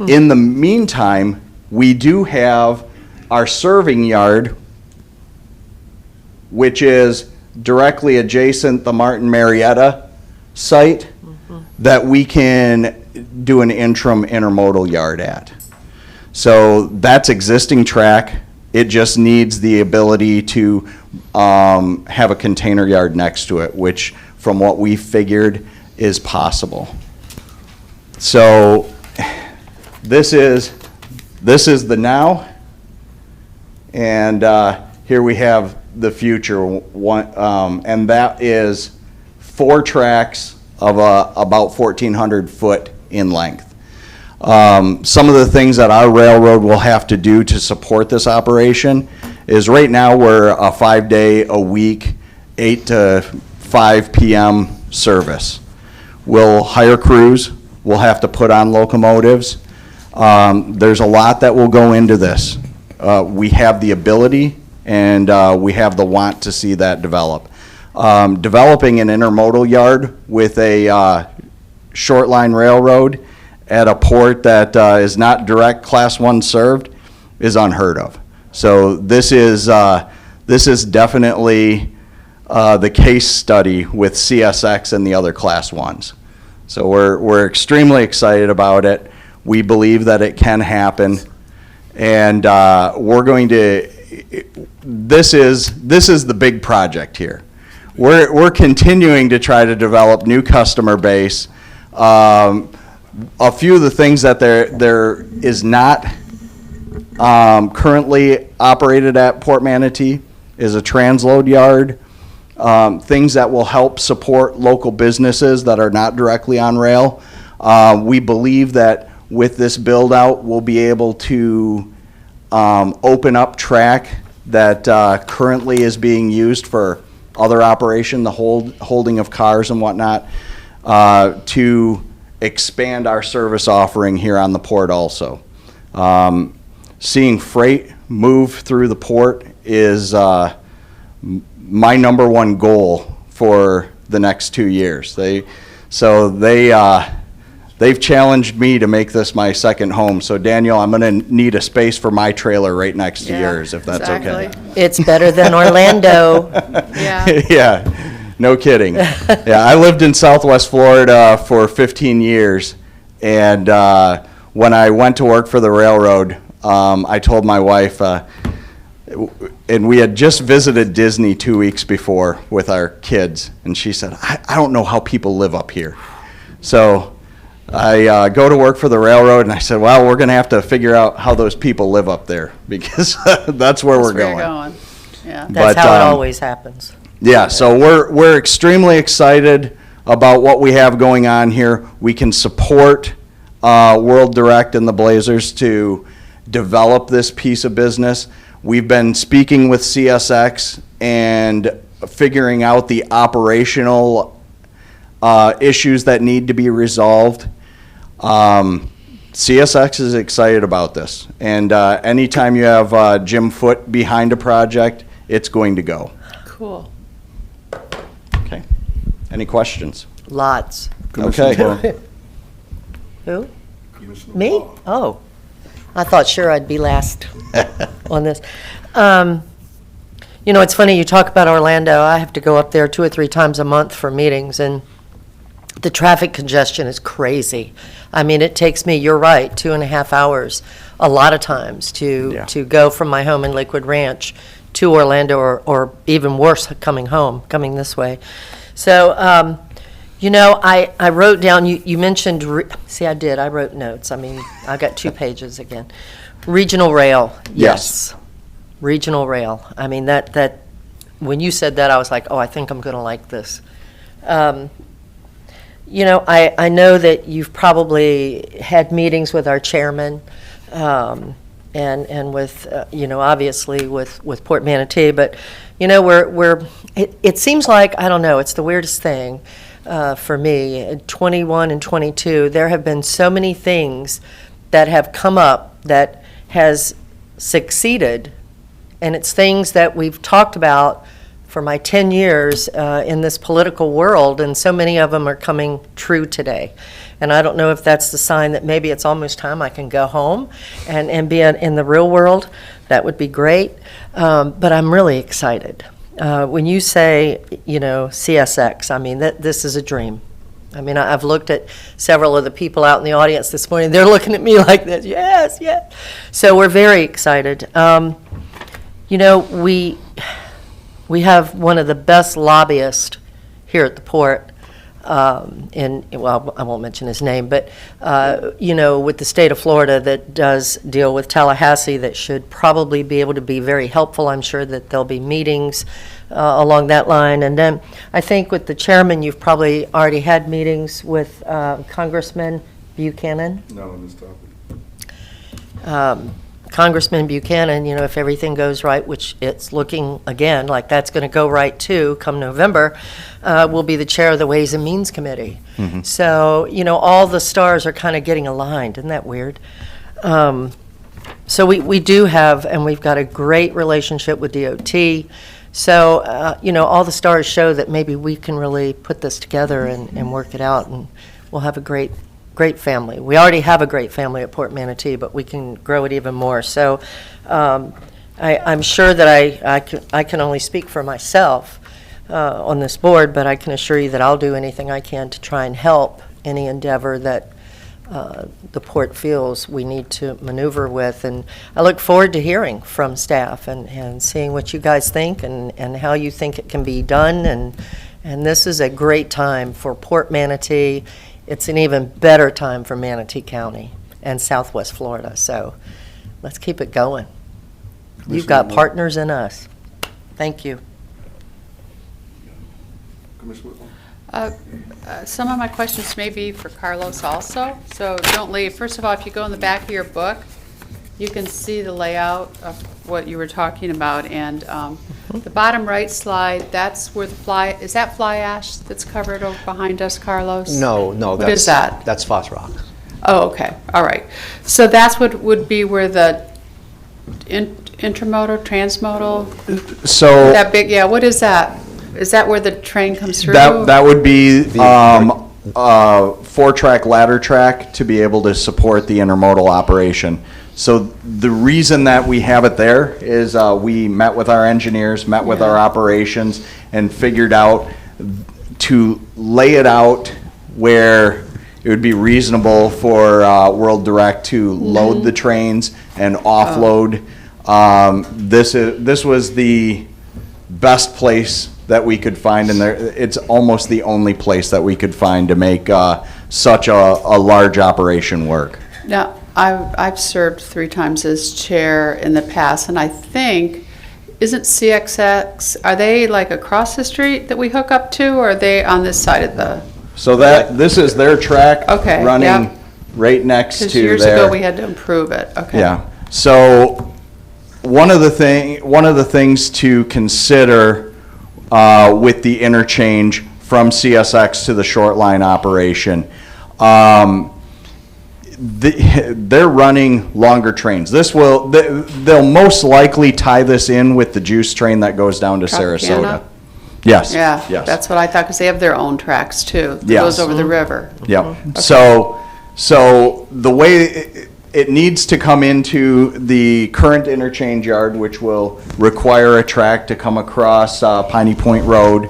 In the meantime, we do have our serving yard, which is directly adjacent the Martin Marietta site, that we can do an interim intermodal yard at. So that's existing track. It just needs the ability to have a container yard next to it, which from what we figured is possible. So this is the now, and here we have the future one, and that is 4 tracks of about 1,400 foot in length. Some of the things that our railroad will have to do to support this operation is right now we're a 5-day-a-week, 8 to 5 p.m. service. We'll hire crews, we'll have to put on locomotives. There's a lot that will go into this. We have the ability and we have the want to see that develop. Developing an intermodal yard with a short line railroad at a port that is not direct Class 1 served is unheard of. So this is definitely the case study with CSX and the other Class 1s. So we're extremely excited about it. We believe that it can happen, and we're going to. This is the big project here. We're continuing to try to develop new customer base. A few of the things that there is not currently operated at Port Manatee is a transload yard. Things that will help support local businesses that are not directly on rail. We believe that with this build out, we'll be able to open up track that currently is being used for other operation, the holding of cars and whatnot, to expand our service offering here on the port also. Seeing freight move through the port is my number one goal for the next 2 years. They've challenged me to make this my second home. So Daniel, I'm going to need a space for my trailer right next to yours, if that's okay. It's better than Orlando. Yeah. Yeah, no kidding. Yeah, I lived in Southwest Florida for 15 years, and when I went to work for the railroad, I told my wife, and we had just visited Disney 2 weeks before with our kids, and she said, I don't know how people live up here. So I go to work for the railroad, and I said, well, we're going to have to figure out how those people live up there, because that's where we're going. Yeah. That's how it always happens. Yeah, so we're extremely excited about what we have going on here. We can support World Direct and the Blazers to develop this piece of business. We've been speaking with CSX and figuring out the operational issues that need to be resolved. CSX is excited about this, and anytime you have Jim Foote behind a project, it's going to go. Cool. Okay. Any questions? Lots. Okay. Who? Me? Oh, I thought sure I'd be last on this. You know, it's funny, you talk about Orlando. I have to go up there 2 or 3 times a month for meetings, and the traffic congestion is crazy. I mean, it takes me, you're right, 2.5 hours a lot of times to go from my home in Lakewood Ranch to Orlando, or even worse, coming this way. So, you know, I wrote down, you mentioned, I wrote notes. I mean, I got 2 pages again. Regional rail, yes. Regional rail. I mean, that when you said that, I was like, oh, I think I'm going to like this. You know, I know that you've probably had meetings with our chairman, and with, you know, obviously with Port Manatee, but, you know, it seems like, I don't know, it's the weirdest thing for me. In 21 and 22, there have been so many things that have come up that has succeeded, and it's things that we've talked about for my 10 years in this political world, and so many of them are coming true today. And I don't know if that's the sign that maybe it's almost time I can go home and be in the real world. That would be great. But I'm really excited. When you say, you know, CSX, I mean, this is a dream. I mean, I've looked at several of the people out in the audience this morning. They're looking at me like this, yes, yes. So we're very excited. You know, we have one of the best lobbyists here at the port, well, I won't mention his name, but, you know, with the state of Florida that does deal with Tallahassee, that should probably be able to be very helpful. I'm sure that there'll be meetings along that line. And then I think with the chairman, you've probably already had meetings with Congressman Buchanan. Not on this topic. Congressman Buchanan, you know, if everything goes right, which it's looking, again, like that's going to go right too, come November, will be the chair of the Ways and Means Committee. Mhm. So, you know, all the stars are kind of getting aligned. Isn't that weird? So we do have, and we've got a great relationship with DOT. So, you know, all the stars show that maybe we can really put this together and work it out, and we'll have a great family. We already have a great family at Port Manatee, but we can grow it even more. So I'm sure that I can only speak for myself on this board, but I can assure you that I'll do anything I can to try and help any endeavor that the port feels we need to maneuver with. And I look forward to hearing from staff and seeing what you guys think and how you think it can be done. And this is a great time for Port Manatee. It's an even better time for Manatee County and Southwest Florida. So let's keep it going. You've got partners in us. Thank you. Commissioner Whitmore? Some of my questions may be for Carlos also, so don't leave. First of all, if you go in the back of your book, you can see the layout of what you were talking about. And the bottom right slide, that's where is that fly ash that's covered over behind us, Carlos? No, What is that? That's phosphorock. Oh, okay, all right. So that's what would be where the intermodal, transmodal, So that big, yeah, what is that? Is that where the train comes through? that would be 4-track ladder track to be able to support the intermodal operation. So the reason that we have it there is we met with our engineers, met with our operations, and figured out to lay it out where it would be reasonable for World Direct to load the trains and offload. This was the best place that we could find, and it's almost the only place that we could find to make such a large operation work. Now, I've served 3 times as chair in the past, and I think, isn't CXX, are they like across the street that we hook up to, or are they on this side of the? So this is their track running right next to there. Because years ago, we had to improve it, okay. Yeah, so one of the things to consider with the interchange from CSX to the short line operation, they're running longer trains. They'll most likely tie this in with the juice train that goes down to Sarasota. Yes. Yeah, yes. that's what I thought, because they have their own tracks too. That Yes. goes over the river. Yep. Okay. So the way it needs to come into the current interchange yard, which will require a track to come across Piney Point Road.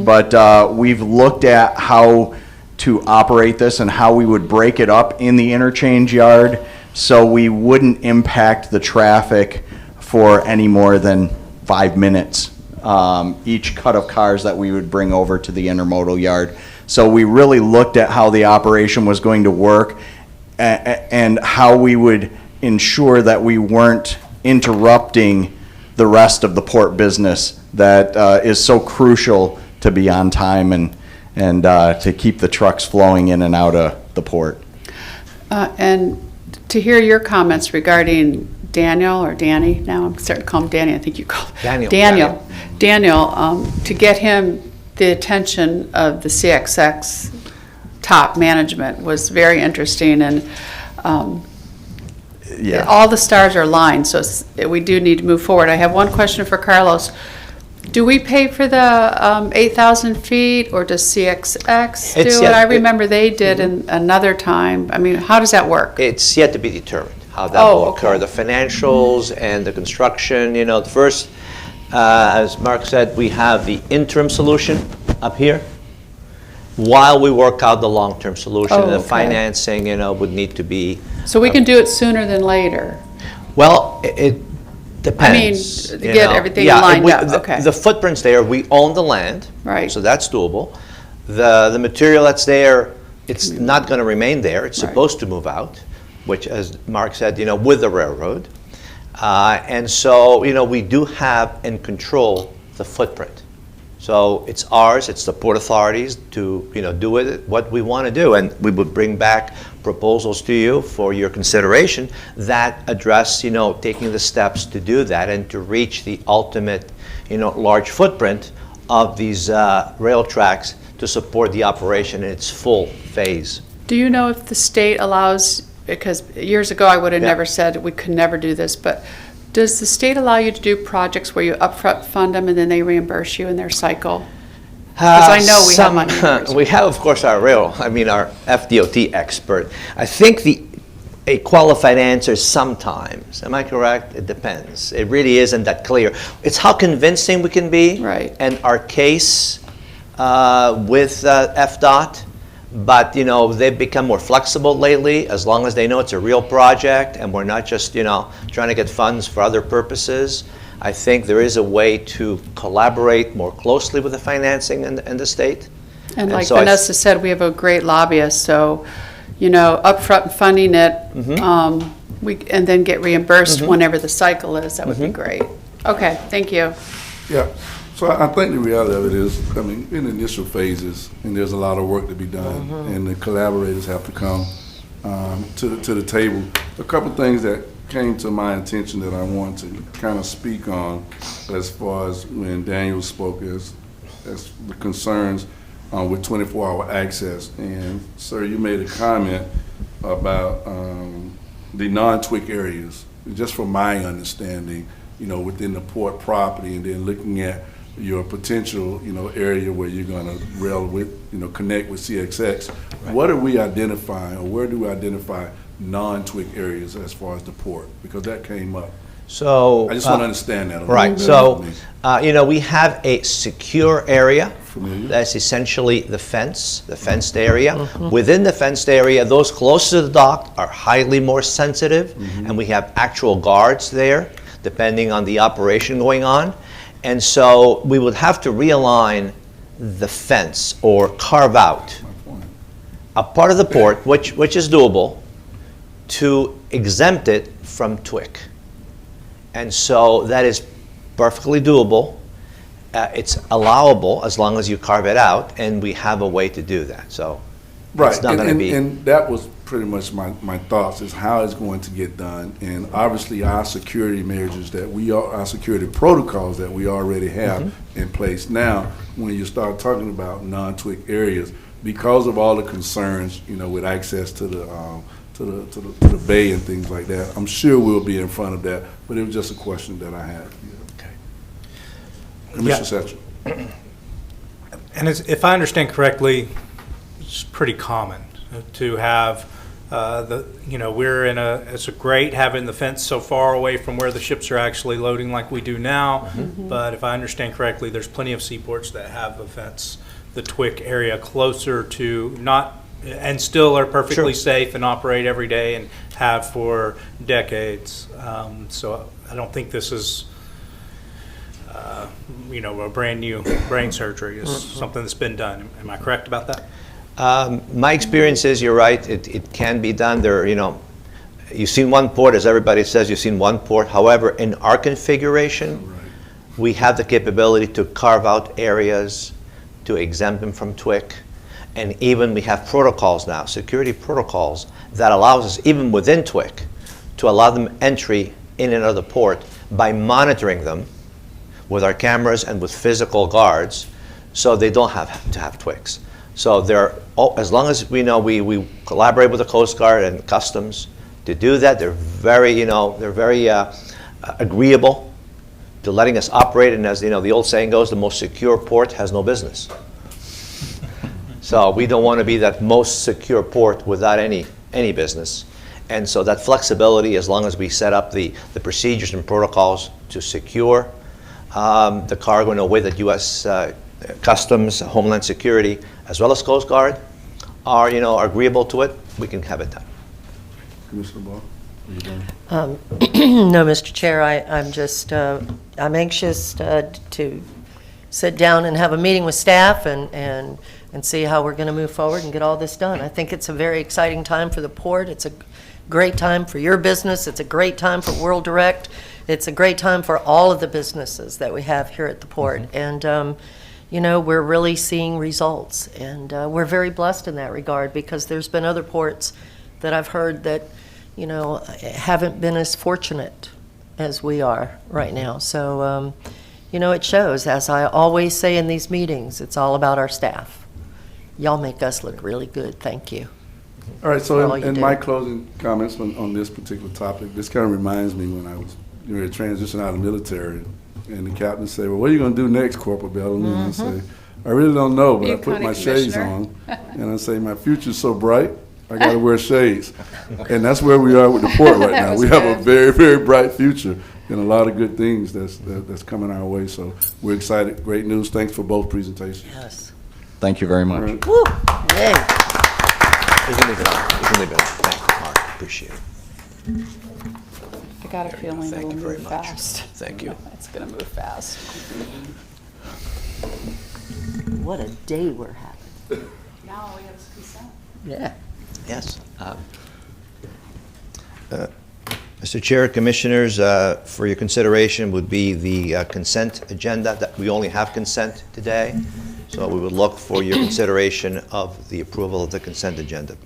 But we've looked at how to operate this and how we would break it up in the interchange yard so we wouldn't impact the traffic for any more than 5 minutes, each cut of cars that we would bring over to the intermodal yard. So we really looked at how the operation was going to work and how we would ensure that we weren't interrupting the rest of the port business that is so crucial to be on time and to keep the trucks flowing in and out of the port. And to hear your comments regarding Daniel, or Danny, now I'm starting to call him Danny, I think you call him. Daniel, to get him the attention of the CXX top management was very interesting, and Yeah. all the stars are aligned, so we do need to move forward. I have one question for Carlos. Do we pay for the 8,000 feet, or does CXX It's do it? yet- I remember they did in another time. I mean, how does that work? It's yet to be determined how that Oh, will occur. okay. The financials and the construction, the first, as Mark said, we have the interim solution up here while we work out the long-term solution. Oh, The okay. financing, would need to be, So we can do it sooner than later? well, it depends. to get everything lined up, okay. The footprint's there, we own the land. Right. So that's doable. The material that's there, it's not going to remain there. It's Right. supposed to move out, which, as Mark said, with the railroad. And so, we do have and control the footprint. So it's ours, it's the Port Authority's to, do with it what we want to do. And we would bring back proposals to you for your consideration that address, taking the steps to do that and to reach the ultimate, large footprint of these rail tracks to support the operation in its full phase. Do you know if the state allows, because years ago I would have Yeah. never said we could never do this, but does the state allow you to do projects where you upfront fund them and then they reimburse you in their cycle? Because I know we have money. We have, of course, our FDOT expert. I think a qualified answer is sometimes. Am I correct? It depends. It really isn't that clear. It's how convincing we can be. Right. And our case with FDOT. But, they've become more flexible lately, as long as they know it's a real project and we're not just, trying to get funds for other purposes. I think there is a way to collaborate more closely with the financing and the state. And like so I- Vanessa said, we have a great lobbyist, so, upfront funding it, and then get reimbursed whenever the cycle is, that would be great. Okay, thank you. Yeah, so I think the reality of it is, in the initial phases, and there's a lot of work to be done, and the collaborators have to come to the table. A couple things that came to my attention that I want to kind of speak on as far as when Daniel spoke as the concerns with 24-hour access. And sir, you made a comment about the non-TWIC areas. Just from my understanding, within the port property, and then looking at your potential, area where you're going to rail with, connect with CXX. Right. What are we identifying, or where do we identify non-TWIC areas as far as the port? Because that came up. So I just want to understand that a little right. bit. So, we have a secure area. Familiar? That's essentially the fenced area. Within the fenced area, those closest to the dock are highly more sensitive, and we have actual guards there, depending on the operation going on. And so we would have to realign the fence or carve out a part of the port, which is doable, to exempt it from TWIC. And so that is perfectly doable. It's allowable as long as you carve it out, and we have a way to do that. So Right, it's not going to be. and that was pretty much my thoughts, is how it's going to get done. And obviously our security measures our security protocols that we already have in place now, when you start talking about non-TWIC areas, because of all the concerns, with access to the bay and things like that, I'm sure we'll be in front of that, but it was just a question that I had. Okay. Commissioner Satchel. And if I understand correctly, it's pretty common to have it's great having the fence so far away from where the ships are actually loading like we do now. But if I understand correctly, there's plenty of seaports that have a fence the TWIC area closer to and still are perfectly safe and operate every day and have for decades. So I don't think this is, a brand new brain surgery. It's something that's been done. Am I correct about that? My experience is you're right. It can be done. You've seen one port, as everybody says, you've seen one port. However, in our configuration, we have the capability to carve out areas, to exempt them from TWIC. And even we have protocols now, security protocols, that allows us, even within TWIC, to allow them entry in and out of the port by monitoring them with our cameras and with physical guards, so they don't have to have TWICs. So as long as we know we collaborate with the Coast Guard and Customs to do that, they're very agreeable to letting us operate. And as the old saying goes, the most secure port has no business. So we don't want to be that most secure port without any business. And so that flexibility, as long as we set up the procedures and protocols to secure the cargo in a way that U.S. Customs, Homeland Security, as well as Coast Guard are agreeable to it, we can have it done. Commissioner Ball, are you done? No, Mr. Chair, I'm anxious to sit down and have a meeting with staff and see how we're going to move forward and get all this done. I think it's a very exciting time for the port. It's a great time for your business. It's a great time for World Direct. It's a great time for all of the businesses that we have here at the port. And, we're really seeing results. And we're very blessed in that regard, because there's been other ports that I've heard that, haven't been as fortunate as we are right now. So, it shows. As I always say in these meetings, it's all about our staff. Y'all make us look really good. Thank you. All right, for so all you in do. my closing comments on this particular topic, this kind of reminds me when I was to transition out of the military, and the captain said, "Well, what are you going to do next, Corporal Bellamy?" And I say, "I really don't know, but I put my shades on, and I say, my future's so bright, I got to wear shades." And that's where we are with the port right now. We have a very, very bright future and a lot of good things that's coming our way. So we're excited. Great news. Thanks for both presentations. Yes. Thank you very much. All right. Woo! Yay. You can leave it on. Thank you, Mark. Appreciate it. I got a feeling Thank it'll you very move much. fast. Thank you. It's going to move fast. What a day we're having. Now all we have is consent. Yeah. Yes. Mr. Chair, Commissioners, for your consideration would be the consent agenda. That we only have consent today, so we would look for your consideration of the approval of the consent agenda.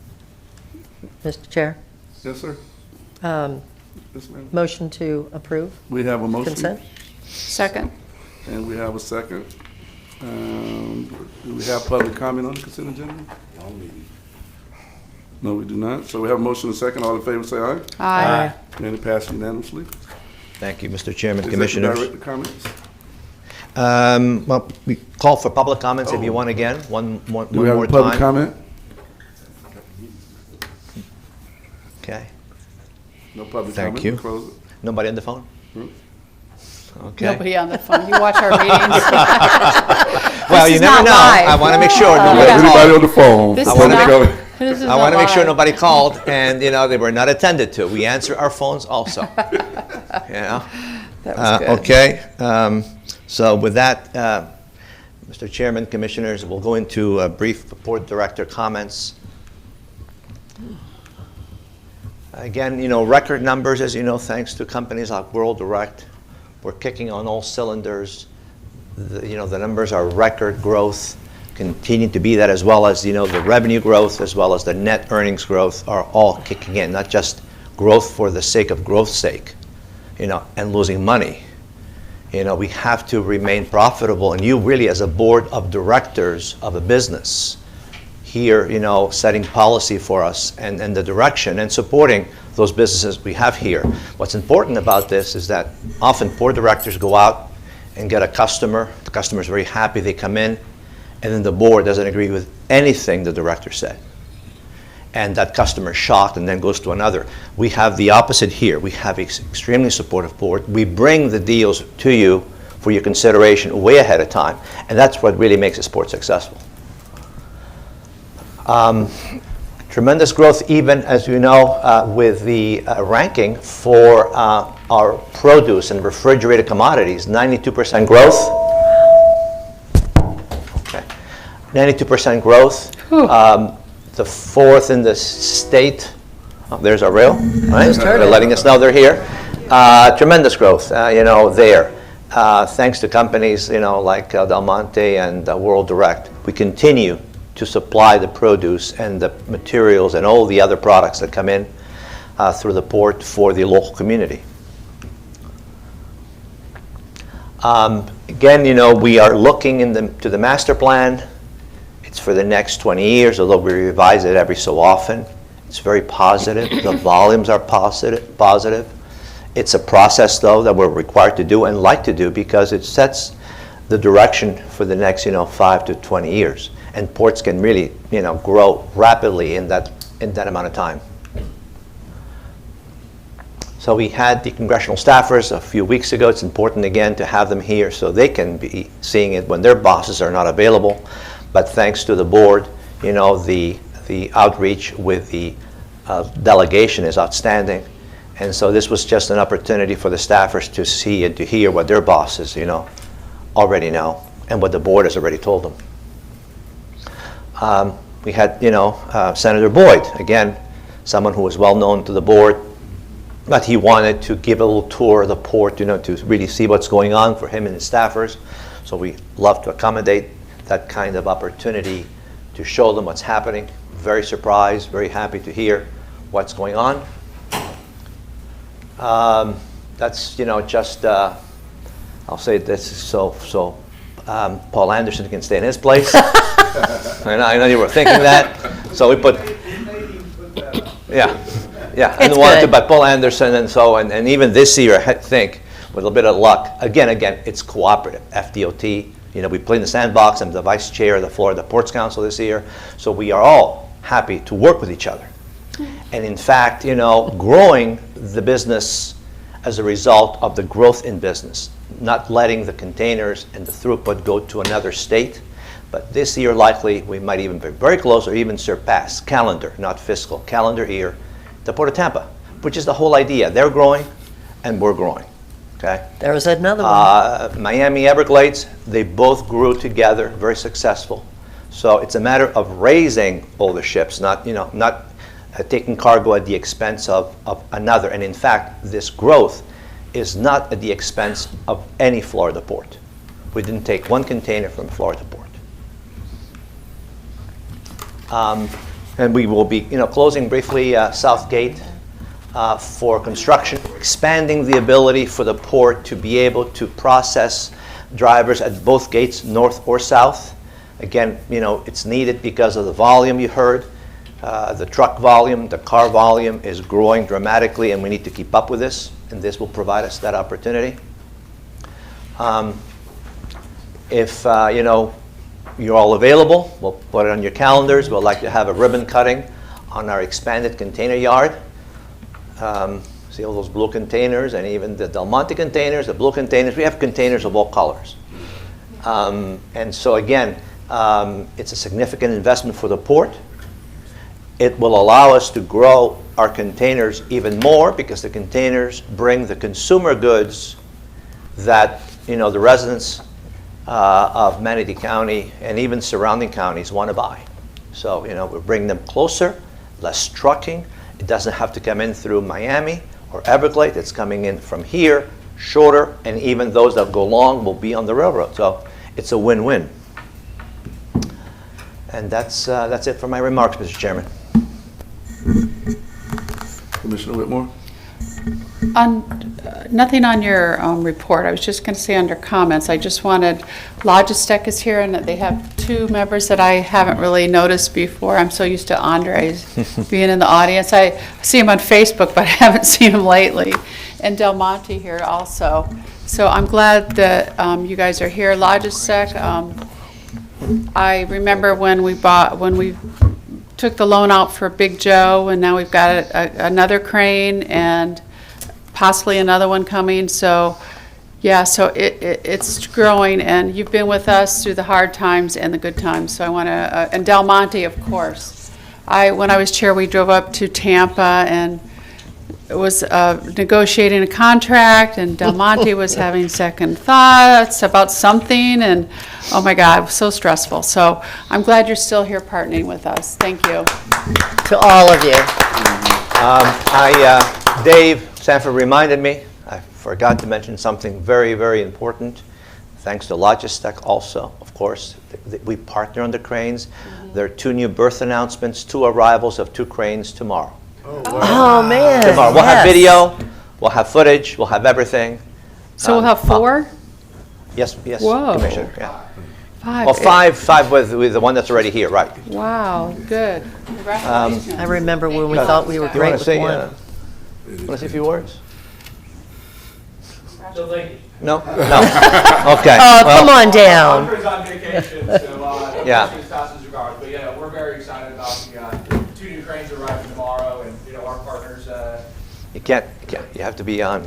Mr. Chair, Yes, sir. Yes, ma'am. motion to approve We have a motion. consent? Second. And we have a second. Do we have public comment on the consent agenda? No, we do not. So we have a motion and a second. All in favor, say aye. Aye. And it passed unanimously. Thank you, Mr. Chairman, Is that Commissioners. direct comments? Well, we call for public comments if you want again, one Do we have more a public time. comment? Okay. No public Thank comment. you. We'll close it. Nobody on the phone? Okay. Nobody on the phone. You watch our meetings. Well, This you is never not know. live. I want to make sure nobody Everybody on called. the phone. This I is wanna not- make- this is I not want to make sure live. nobody called and, they were not attended to. We answer our phones also. That was good. Okay. So with that, Mr. Chairman, Commissioners, we'll go into brief Board Director comments. Again, record numbers, as you know, thanks to companies like World Direct. We're kicking on all cylinders. The numbers are record growth, continue to be that, as well as, the revenue growth, as well as the net earnings growth are all kicking in, not just growth for the sake of growth's sake, and losing money. We have to remain profitable, and you really, as a board of directors of a business, here, setting policy for us and the direction and supporting those businesses we have here. What's important about this is that often board directors go out and get a customer. The customer is very happy. They come in, and then the board doesn't agree with anything the director said. And that customer is shocked and then goes to another. We have the opposite here. We have an extremely supportive board. We bring the deals to you for your consideration way ahead of time, and that's what really makes a sport successful. Tremendous growth, even as you know, with the ranking for our produce and refrigerated commodities, 92% growth. Okay. 92% growth. The fourth in the state. Oh, there's our rail. Right? They're letting us know they're here. Tremendous growth, there. Thanks to companies, like Del Monte and World Direct. We continue to supply the produce and the materials and all the other products that come in through the port for the local community. Again, we are looking to the master plan. It's for the next 20 years, although we revise it every so often. It's very positive. The volumes are positive. It's a process, though, that we're required to do and like to do because it sets the direction for the next, 5 to 20 years. And ports can really, grow rapidly in that amount of time. So we had the congressional staffers a few weeks ago. It's important, again, to have them here so they can be seeing it when their bosses are not available. But thanks to the board, the outreach with the delegation is outstanding. And so this was just an opportunity for the staffers to see and to hear what their bosses, already know and what the board has already told them. We had, Senator Boyd, again, someone who was well known to the board, but he wanted to give a little tour of the port, to really see what's going on for him and his staffers. So we love to accommodate that kind of opportunity to show them what's happening. Very surprised, very happy to hear what's going on. That's, just, I'll say this so Paul Anderson can stay in his place. I know you were thinking that. So we put, yeah. And wanted to by Paul Anderson and even this year, I think, with a little bit of luck, again, it's cooperative, FDOT. We play in the sandbox. I'm the vice chair of the Florida Ports Council this year. So we are all happy to work with each other. And in fact, growing the business as a result of the growth in business, not letting the containers and the throughput go to another state. But this year, likely, we might even be very close or even surpass calendar, not fiscal, calendar year, the Port of Tampa, which is the whole idea. They're growing and we're growing. Okay. There was another one. Miami Everglades, they both grew together, very successful. So it's a matter of raising all the ships, not taking cargo at the expense of another. And in fact, this growth is not at the expense of any Florida port. We didn't take one container from Florida port. And we will be, closing briefly South Gate for construction, expanding the ability for the port to be able to process drivers at both gates, north or south. Again, it's needed because of the volume you heard. The truck volume, the car volume is growing dramatically, and we need to keep up with this, and this will provide us that opportunity. If you're all available, we'll put it on your calendars. We'd like to have a ribbon cutting on our expanded container yard. See all those blue containers and even the Del Monte containers, the blue containers. We have containers of all colors. And so again, it's a significant investment for the port. It will allow us to grow our containers even more because the containers bring the consumer goods that the residents of Manatee County and even surrounding counties want to buy. So we bring them closer, less trucking. It doesn't have to come in through Miami or Everglades. It's coming in from here, shorter, and even those that go long will be on the railroad. So it's a win-win. And that's it for my remarks, Mr. Chairman. Commissioner Whitmore? Nothing on your report. I was just going to say under comments, I just wanted, Logistec is here and they have two members that I haven't really noticed before. I'm so used to Andres being in the audience. I see him on Facebook, but I haven't seen him lately. And Del Monte here also. So I'm glad that you guys are here. Logistec, I remember when we took the loan out for Big Joe, and now we've got another crane and possibly another one coming. So Yeah, so it's growing, and you've been with us through the hard times and the good times. So I want to, and Del Monte, of course. When I was chair, we drove up to Tampa, and it was negotiating a contract, and Del Monte was having second thoughts about something, and oh my God, it was so stressful. So I'm glad you're still here partnering with us. Thank you. To all of you. Dave Sanford reminded me, I forgot to mention something very, very important. Thanks to Logistec also, of course. We partner on the cranes. There are 2 new berth announcements, 2 arrivals of 2 cranes tomorrow. Oh, man. Tomorrow. We'll have Yes. video, we'll have footage, we'll have everything. So we'll have 4? Yes, Whoa. Commissioner, yeah. 5. Well, five with the one that's already here, right. Wow, good. Congratulations. I remember when we thought we were You great want to with say, one. want to say a few words? No? No. Okay. Oh, Well, come on down. Andre's on vacation, so Yeah. his passes regards. But yeah, we're very excited about the 2 new cranes arriving tomorrow, and our partners. You can't, you have to be on.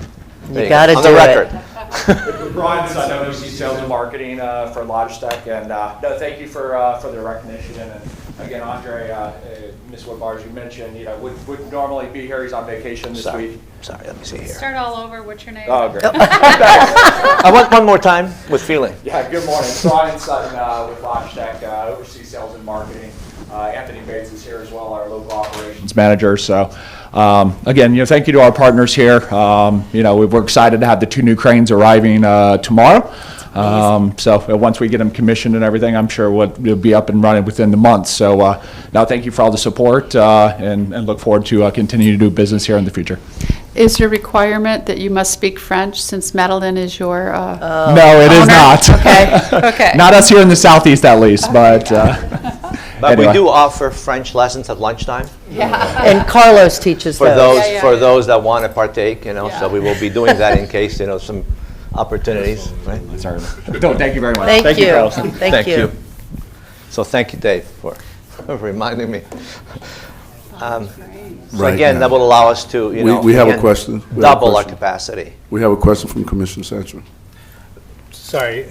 You got to on do the it. record. Brian Sutton, OC Sales and Marketing for Logistec, and no, thank you for the recognition. And again, Andre, Ms. Woodbar, as you mentioned, would normally be here. He's on vacation this week. Sorry, let me see here. Start all over. What's your name? Oh, great. I want one more time with feeling. Yeah, good morning. Brian Sutton with Logitech, oversees sales and marketing. Anthony Bates is here as well, our local operations manager. So, again, thank you to our partners here. We're excited to have the 2 new cranes arriving tomorrow. So once we get them commissioned and everything, I'm sure we'll be up and running within the month. So now thank you for all the support and look forward to continuing to do business here in the future. Is your requirement that you must speak French since Madeline is your No, it is owner? not. Okay, okay. Not us here in the southeast at least, but But anyway. we do offer French lessons at lunchtime. Yeah. And Carlos teaches For those. those, Yeah, for yeah. those that want to partake, so Yeah. we will be doing that in case, some opportunities, right? Sorry. No, thank you very much. Thank you. Carlos. Thank you. So thank you, Dave, for reminding me. So Right again, now. that will allow us to, We have a again, question. We have a double our question. capacity. We have a question from Commissioner Satchel. Sorry,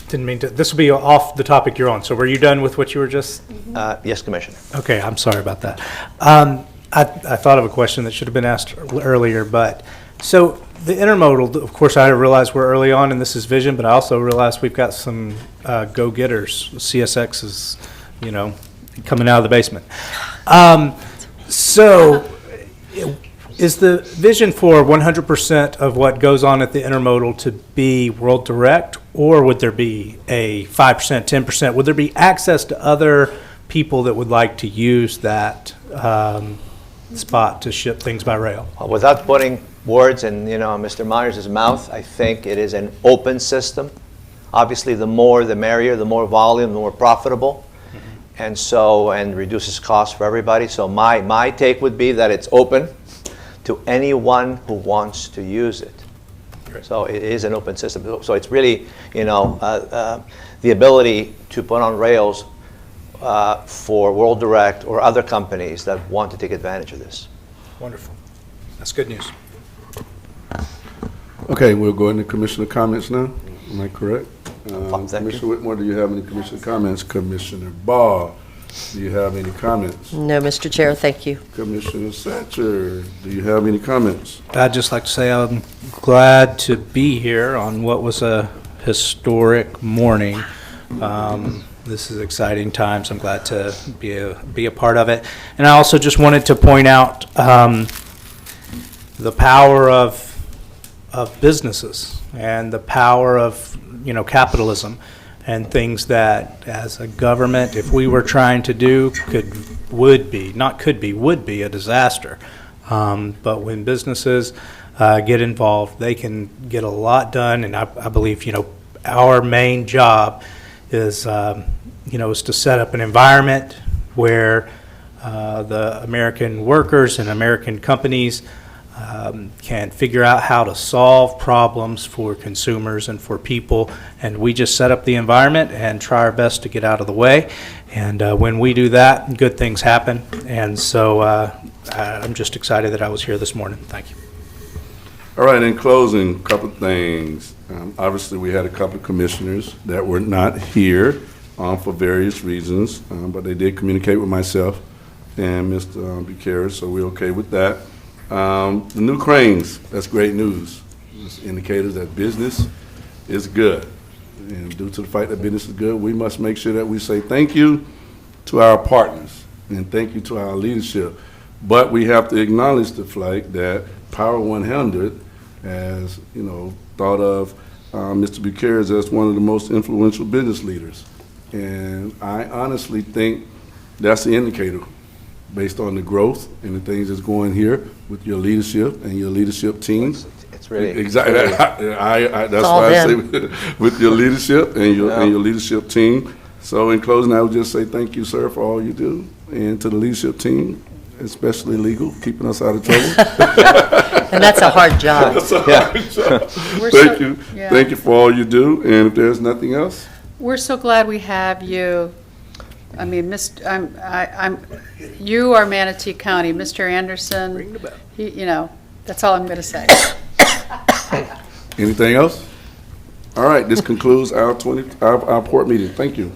didn't mean to, this will be off the topic you're on. So were you done with what you were just? Yes, Commissioner. Okay, I'm sorry about that. I thought of a question that should have been asked earlier, but, so the intermodal, of course, I realize we're early on and this is vision, but I also realize we've got some go-getters. CSX is, coming out of the basement. So is the vision for 100% of what goes on at the intermodal to be World Direct, or would there be a 5%, 10%? Would there be access to other people that would like to use that spot to ship things by rail? Without putting words in, Mr. Myers' mouth, I think it is an open system. Obviously, the more the merrier, the more volume, the more profitable. And reduces costs for everybody. So my take would be that it's open to anyone who wants to use it. So it is an open system. So it's really, the ability to put on rails for World Direct or other companies that want to take advantage of this. Wonderful. That's good news. Okay, we'll go into commissioner comments now. Am I correct? Thank you. Commissioner Whitmore, do you have any commissioner comments? Commissioner Ball, do you have any comments? No, Mr. Chair, thank you. Commissioner Satcher, do you have any comments? I'd just like to say I'm glad to be here on what was a historic morning. This is exciting times. I'm glad to be a part of it. And I also just wanted to point out the power of businesses and the power of capitalism and things that as a government, if we were trying to do, would be a disaster. But when businesses get involved, they can get a lot done. And I believe, our main job is to set up an environment where the American workers and American companies can figure out how to solve problems for consumers and for people, and we just set up the environment and try our best to get out of the way. And when we do that, good things happen. And so I'm just excited that I was here this morning. Thank you. All right, in closing, a couple of things. Obviously, we had a couple of commissioners that were not here for various reasons, but they did communicate with myself and Mr. Buchanan, so we're okay with that. The new cranes, that's great news. It's indicators that business is good. And due to the fact that business is good, we must make sure that we say thank you to our partners and thank you to our leadership. But we have to acknowledge the fact that Power 100 has, thought of Mr. Buchanan as one of the most influential business leaders. And I honestly think that's the indicator based on the growth and the things that's going here with your leadership and your leadership team. It's really exactly. That's all why I say them. with your leadership and your leadership team. So in closing, I would just say thank you, sir, for all you do, and to the leadership team, especially legal, keeping us out of trouble. And that's a hard job. That's a hard job. Thank you. Yeah. Thank you for all you do. And if there's nothing else, We're so glad we have you. I mean, you are Manatee County. Mr. Anderson, that's all I'm going to say. anything else? All right, this concludes our port meeting. Thank you.